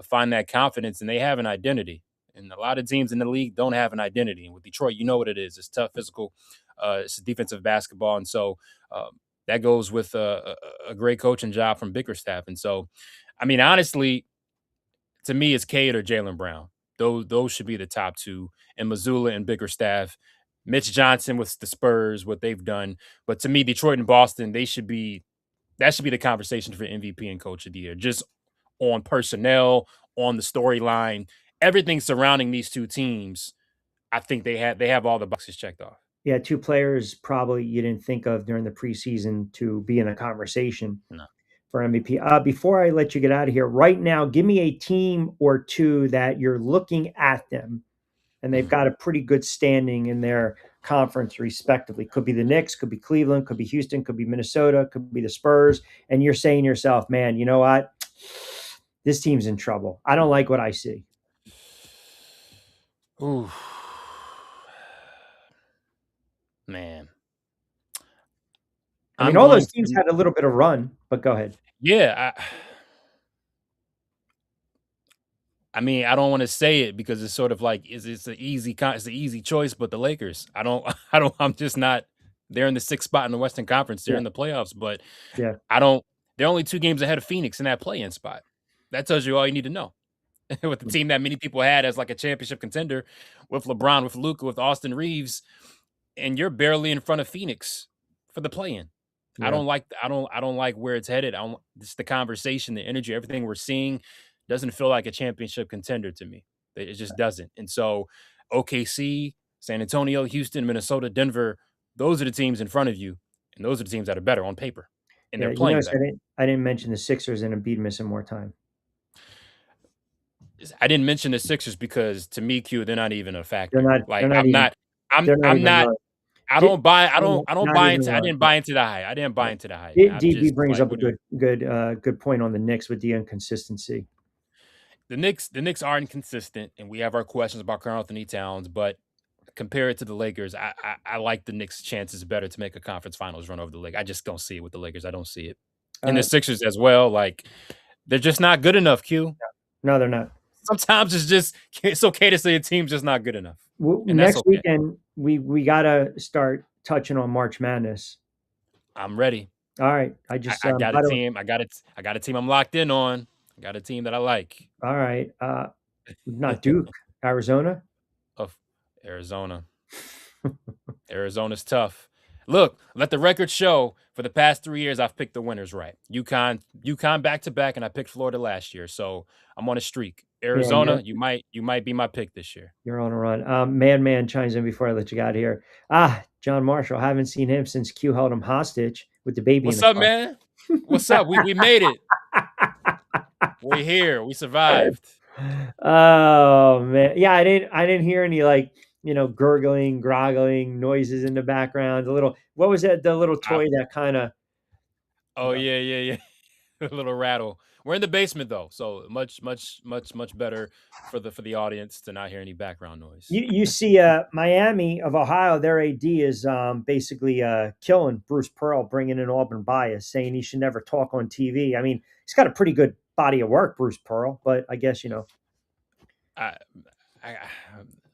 find that confidence, and they have an identity. And a lot of teams in the league don't have an identity. And with Detroit, you know what it is. It's tough, physical. It's defensive basketball, and so that goes with a great coaching job from Bickerstaff. And so, I mean, honestly, to me, it's Cade or Jalen Brown. Those should be the top two, and Missoula and Bickerstaff. Mitch Johnson with the Spurs, what they've done. But to me, Detroit and Boston, that should be the conversation for MVP and Coach of the Year. Just on personnel, on the storyline, everything surrounding these two teams. I think they have all the boxes checked off. Yeah, two players probably you didn't think of during the preseason to be in a conversation No. for MVP. Before I let you get out of here, right now, give me a team or two that you're looking at them, and they've Mhm. got a pretty good standing in their conference, respectively. Could be the Knicks, could be Cleveland, could be Houston, could be Minnesota, could be the Spurs, and you're saying to yourself, "Man, you know what? This team's in trouble. I don't like what I see." Ooh, man. I mean, I'm all going those teams to had a little bit of run, but go ahead. yeah, I mean, I don't want to say it because it's sort of like it's an easy choice, but the Lakers. I don't I'm just not they're in the sixth spot in the Western Conference. They're Yeah, in the playoffs, but yeah, I don't they're only 2 games ahead of Phoenix in that play-in spot. That tells you all you need to know. With the team that many people had as like a championship contender with LeBron, with Luka, with Austin Reeves, and you're barely in front of Phoenix for the play-in. yeah. I don't like where it's headed. I don't It's the conversation, the energy, everything we're seeing doesn't feel like a championship contender to me. It just doesn't. And so OKC, San Antonio, Houston, Minnesota, Denver, those are the teams in front of you, and those are the teams that are better on paper, and Yeah, they're you playing notice better. I didn't mention the Sixers and Embiid missing more time. I didn't mention the Sixers because to me, Q, they're not even a They're factor. not Like they're not even they're not I'm even not run. I D don't buy I don't Not buy even into I run. didn't buy into the hype. I didn't buy into the hype. D I'm DB just brings like, up a what do you good point on the Knicks with the inconsistency. the Knicks are inconsistent, and we have our questions about Karl Anthony Towns, but compare it to the Lakers, I like the Knicks' chances better to make a conference finals run over the Lakers. I just don't see it with the Lakers. I don't see it. And the Uh, Sixers as well, like they're just not good enough, Q. no, they're not. Sometimes it's okay to say a team's just not good enough. And that's Next okay. weekend, we gotta start touching on March Madness. I'm ready. All right. I just, I got a by the way, team. I got a team I'm locked in on. I got a team that I like. all right. Not Duke, Arizona. Of Arizona. Arizona's tough. Look, let the record show for the past 3 years I've picked the winners right. UConn back to back, and I picked Florida last year. So I'm on a streak. Yeah, Arizona, you might be my pick this year. you're on a run. Man chimes in before I let you get out of here. John Marshall. Haven't seen him since Q held him hostage with the baby in What's the up, car. man? What's up? We made it. We're here. We survived. Oh man, yeah. I didn't hear any like gurgling, groggling noises in the background. The little what was that? The little I, toy that kind of oh yeah, yeah, yeah. a little rattle. We're in the basement though, so much better for the audience to not hear any background noise. You see, Miami of Ohio, their AD is basically killing Bruce Pearl, bringing in Auburn bias, saying he should never talk on TV. I mean, he's got a pretty good body of work, Bruce Pearl, but I guess I, I,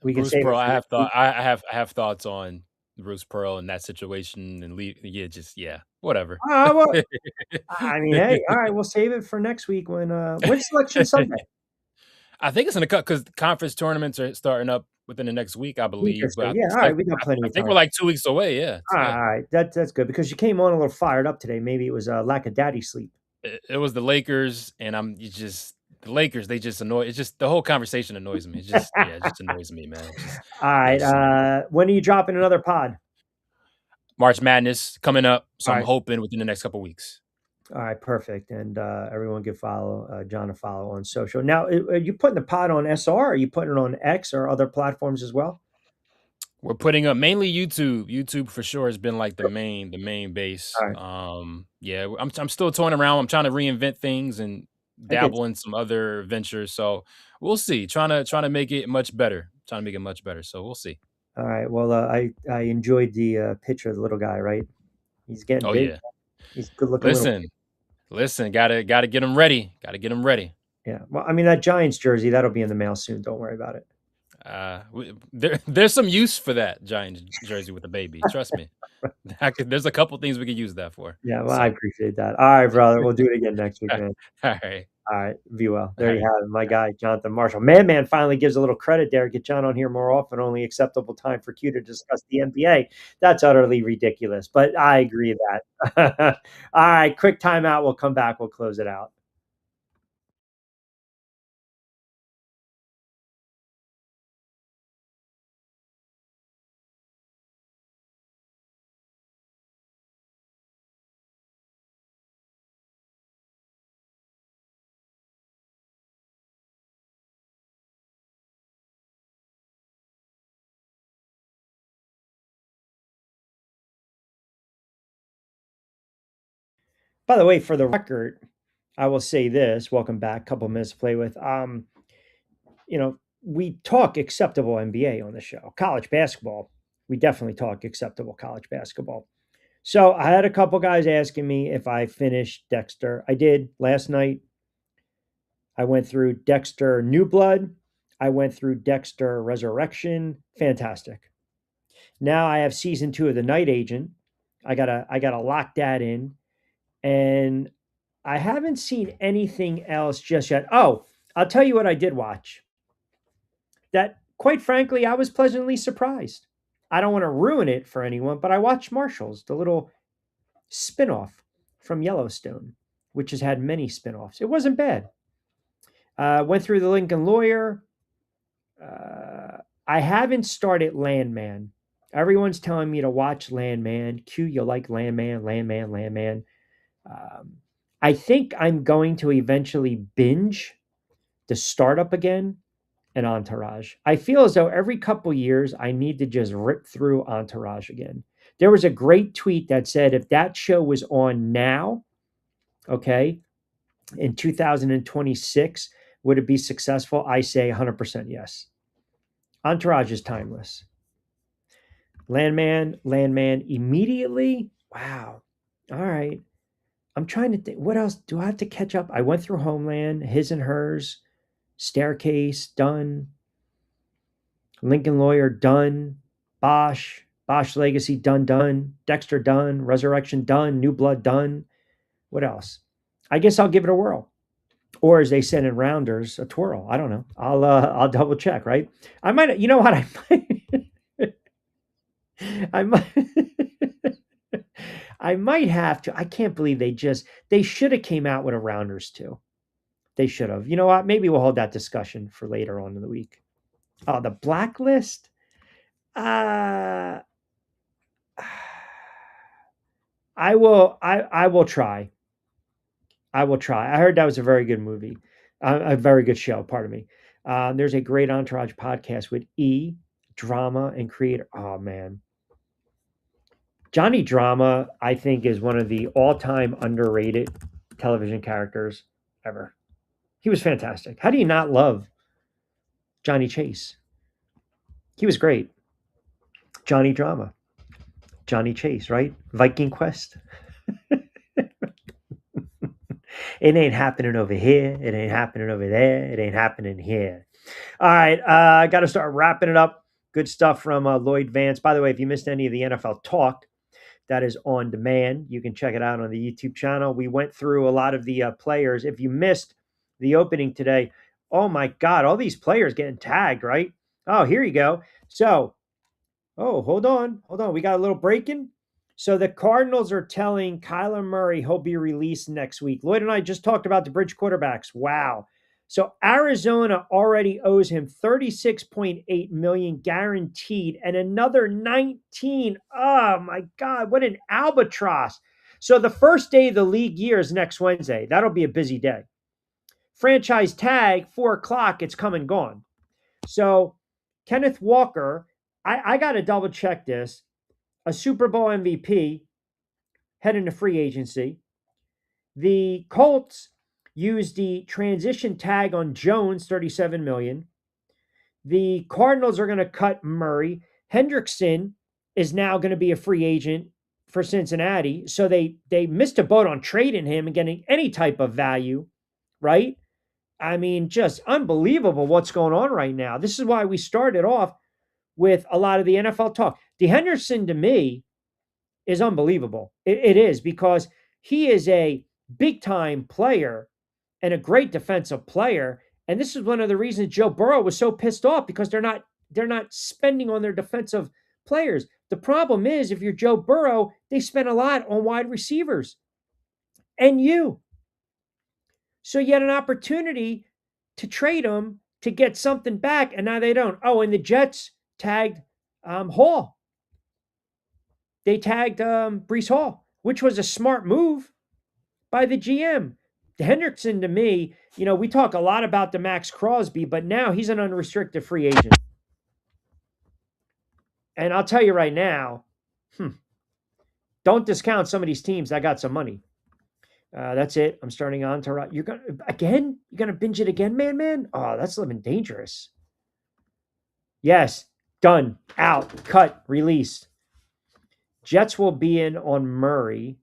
we can Bruce save it Pearl. for next week. I have thoughts on Bruce Pearl in that situation, and whatever. Well, I mean, hey, all right, we'll save it for next week when's Selection Sunday? I think it's in a cut because conference tournaments are starting up within the next week, I Week or believe. so. But Yeah, all right, we got plenty I of think time. we're like 2 weeks away. Yeah. All right, that's good because you came on a little fired up today. Maybe it was a lack of daddy sleep. It was the Lakers, and the Lakers. They just annoy. It's just the whole conversation annoys me. It just annoys me, man. All right, when are you dropping another pod? March Madness coming up, so All I'm right. hoping within the next couple weeks. All right, perfect. And everyone can follow John to follow on social. Now, are you putting the pod on SR? Or are you putting it on X or other platforms as well? We're putting up mainly YouTube. YouTube for sure has been like the main base. All right. Yeah, I'm still toying around. I'm trying to reinvent things and dabble in some other ventures. So we'll see. Trying to make it much better. So we'll see. All right. Well, I enjoyed the picture of the little guy. Right, he's getting big. Yeah. He's good looking. Listen. Gotta get him ready. Yeah. Well, I mean that Giants jersey that'll be in the mail soon. Don't worry about it. There's some use for that Giants jersey with the baby. Trust me. There's a couple things we could use that for. Yeah, well, I appreciate that. All right, brother. We'll do it again next week, man. All right. Be well. There you have it. My guy, Jonathan Marshall. Man finally gives a little credit there. Get John on here more often. Only acceptable time for Q to discuss the NBA. That's utterly ridiculous, but I agree with that. All right, quick timeout. We'll come back. We'll close it out. By the way, for the record, I will say this. Welcome back. Couple minutes to play with. We talk acceptable NBA on the show. College basketball, we definitely talk acceptable college basketball. So I had a couple guys asking me if I finished Dexter. I did last night. I went through Dexter New Blood. I went through Dexter Resurrection. Fantastic. Now I have season 2 of The Night Agent. I gotta lock that in. And I haven't seen anything else just yet. Oh, I'll tell you what I did watch. That, quite frankly, I was pleasantly surprised. I don't want to ruin it for anyone, but I watched Marshall's, the little spinoff from Yellowstone, which has had many spinoffs. It wasn't bad. Went through the Lincoln Lawyer. I haven't started Landman. Everyone's telling me to watch Landman. Q, you like Landman. I think I'm going to eventually binge the startup again and Entourage. I feel as though every couple years I need to just rip through Entourage again. There was a great tweet that said if that show was on now, okay, in 2026, would it be successful? I say 100% yes. Entourage is timeless. Landman, immediately. Wow. All right. I'm trying to think. What else do I have to catch up? I went through Homeland, His and Hers, Staircase, done. Lincoln Lawyer, done. Bosch Legacy, done. Dexter, done. Resurrection, done. New Blood, done. What else? I guess I'll give it a whirl. Or as they said in Rounders, a twirl. I don't know. I'll double check, right? I might, you know what? I might I might have to. I can't believe they should have came out with a Rounders too. They should have. You know what? Maybe we'll hold that discussion for later on in the week. Oh, the Blacklist. I will try. I will try. I heard that was a very good movie, a very good show. Pardon me. There's a great Entourage podcast with drama and creator. Oh man, Johnny Drama, I think, is one of the all-time underrated television characters ever. He was fantastic. How do you not love Johnny Chase? He was great. Johnny Drama, Johnny Chase, right? Viking Quest. It ain't happening over here. It ain't happening over there. It ain't happening here. All right. I got to start wrapping it up. Good stuff from Lloyd Vance. By the way, if you missed any of the NFL talk, that is on demand. You can check it out on the YouTube channel. We went through a lot of the players. If you missed the opening today, oh my God, all these players getting tagged, right? Oh, here you go. So, oh, hold on. We got a little break-in. So the Cardinals are telling Kyler Murray he'll be released next week. Lloyd and I just talked about the bridge quarterbacks. Wow. So Arizona already owes him $36.8 million guaranteed and another 19. Oh my God, what an albatross. So the first day of the league year is next Wednesday. That'll be a busy day. Franchise tag, 4:00, it's come and gone. So Kenneth Walker, I got to double check this. A Super Bowl MVP heading to free agency. The Colts used the transition tag on Jones, $37 million. The Cardinals are going to cut Murray. Hendrickson is now going to be a free agent for Cincinnati. So they missed a boat on trading him and getting any type of value, right? I mean, just unbelievable what's going on right now. This is why we started off with a lot of the NFL talk. The Henderson, to me, is unbelievable. It is, because he is a big-time player and a great defensive player. And this is one of the reasons Joe Burrow was so pissed off, because they're not spending on their defensive players. The problem is, if you're Joe Burrow, they spend a lot on wide receivers and you. So you had an opportunity to trade them to get something back, and now they don't. Oh, and the Jets tagged Hall. They tagged Breece Hall, which was a smart move by the GM. Hendrickson, to me, we talk a lot about the Max Crosby, but now he's an unrestricted free agent. And I'll tell you right now, don't discount some of these teams that got some money. That's it. I'm starting on to you're gonna binge it again, man. Oh, that's living dangerous. Yes, done, out, cut, released. Jets will be in on Murray.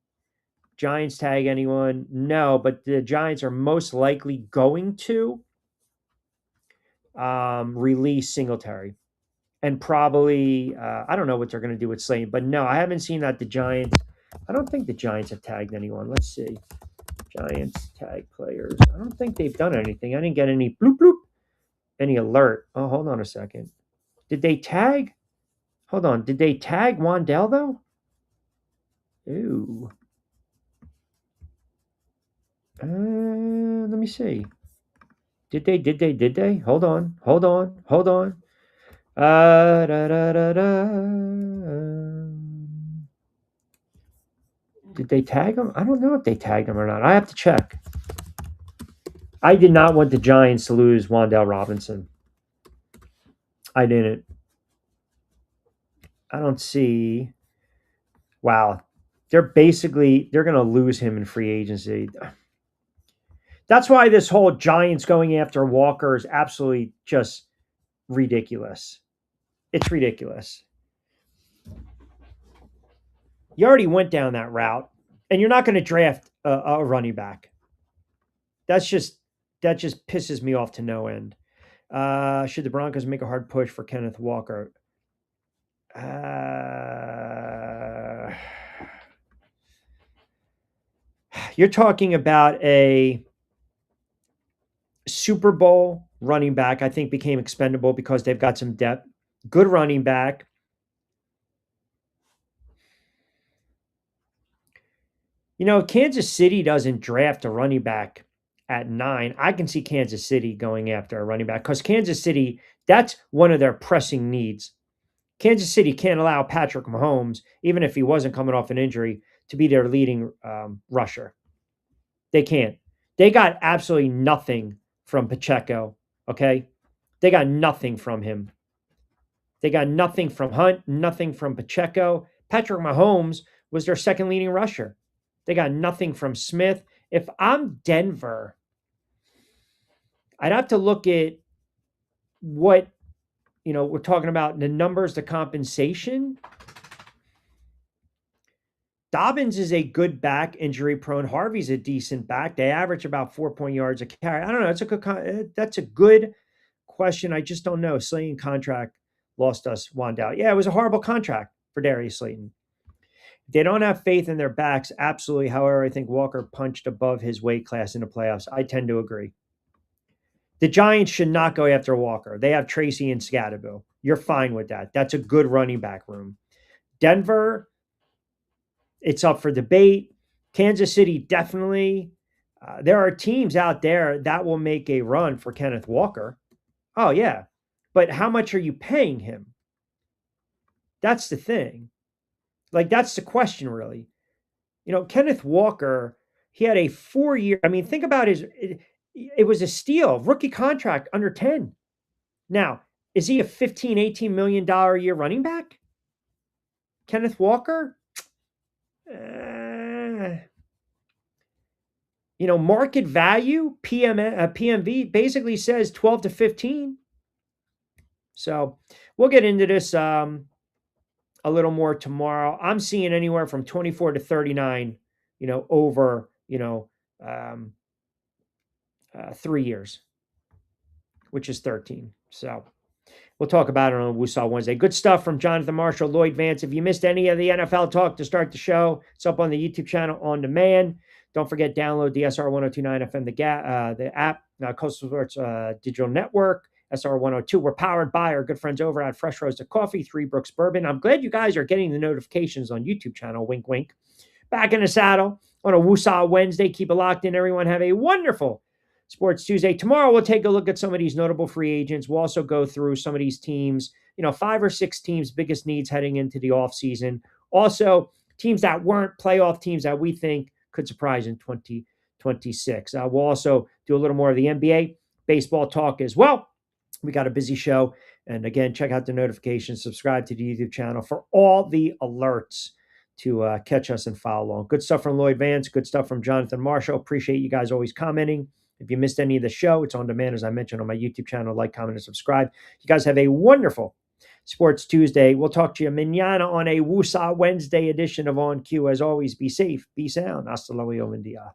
Giants tag anyone? No, but the Giants are most likely going to release Singletary. And probably, I don't know what they're going to do with Slayton, but no, I haven't seen that the Giants, I don't think the Giants have tagged anyone. Let's see. Giants tag players. I don't think they've done anything. I didn't get any bloop, bloop, any alert. Oh, hold on a second. Did they tag? Hold on. Did they tag Wandell, though? Ooh. Let me see. Did they? Hold on. Da, da, da, da. Did they tag him? I don't know if they tagged him or not. I have to check. I did not want the Giants to lose Wandell Robinson. I didn't. I don't see. Wow. They're going to lose him in free agency. That's why this whole Giants going after Walker is absolutely just ridiculous. It's ridiculous. You already went down that route, and you're not going to draft a running back. That just pisses me off to no end. Should the Broncos make a hard push for Kenneth Walker? You're talking about a Super Bowl running back, I think became expendable because they've got some depth. Good running back. Kansas City doesn't draft a running back at 9. I can see Kansas City going after a running back because Kansas City, that's one of their pressing needs. Kansas City can't allow Patrick Mahomes, even if he wasn't coming off an injury, to be their leading rusher. They can't. They got absolutely nothing from Pacheco, okay? They got nothing from him. They got nothing from Hunt, nothing from Pacheco. Patrick Mahomes was their second leading rusher. They got nothing from Smith, If I'm Denver, I'd have to look at what, we're talking about the numbers, the compensation. Dobbins is a good back, injury prone. Harvey's a decent back. They average about 4 yards a carry. I don't know. That's a good question. I just don't know. Slayton contract lost us Wandow. Yeah, it was a horrible contract for Darius Slayton. They don't have faith in their backs. Absolutely. However, I think Walker punched above his weight class in the playoffs. I tend to agree. The Giants should not go after Walker. They have Tracy and Scatterville. You're fine with that. That's a good running back room. Denver, it's up for debate. Kansas City, definitely. There are teams out there that will make a run for Kenneth Walker. Oh, yeah. But how much are you paying him? That's the thing. Like, that's the question, really. Kenneth Walker, he had a 4-year. I mean, think about it was a steal, rookie contract under 10. Now, is he a $15, $18 million a year running back? Kenneth Walker? Market value, PMV basically says 12 to 15. So we'll get into this a little more tomorrow. I'm seeing anywhere from 24 to 39, over, 3 years, which is 13. So we'll talk about it on Woosah Wednesday. Good stuff from Jonathan Marshall, Lloyd Vance. If you missed any of the NFL talk to start the show, it's up on the YouTube channel on demand. Don't forget, download the SR 1029 FM, the app, Coastal Sports Digital Network, SR 102. We're powered by our good friends over at Fresh Roasted Coffee, Three Brooks Bourbon. I'm glad you guys are getting the notifications on YouTube channel. Wink, wink. Back in the saddle on a Woosah Wednesday. Keep it locked in, everyone. Have a wonderful Sports Tuesday. Tomorrow, we'll take a look at some of these notable free agents. We'll also go through some of these teams, 5 or 6 teams' biggest needs heading into the offseason. Also, teams that weren't playoff teams that we think could surprise in 2026. We'll also do a little more of the NBA baseball talk as well. We got a busy show. And again, check out the notifications, subscribe to the YouTube channel for all the alerts to catch us and follow along. Good stuff from Lloyd Vance. Good stuff from Jonathan Marshall. Appreciate you guys always commenting. If you missed any of the show, it's on demand, as I mentioned, on my YouTube channel. Like, comment, and subscribe. You guys have a wonderful Sports Tuesday. We'll talk to you mañana on a Woosah Wednesday edition of On Cue. As always, be safe, be sound. Hasta luego, buen día.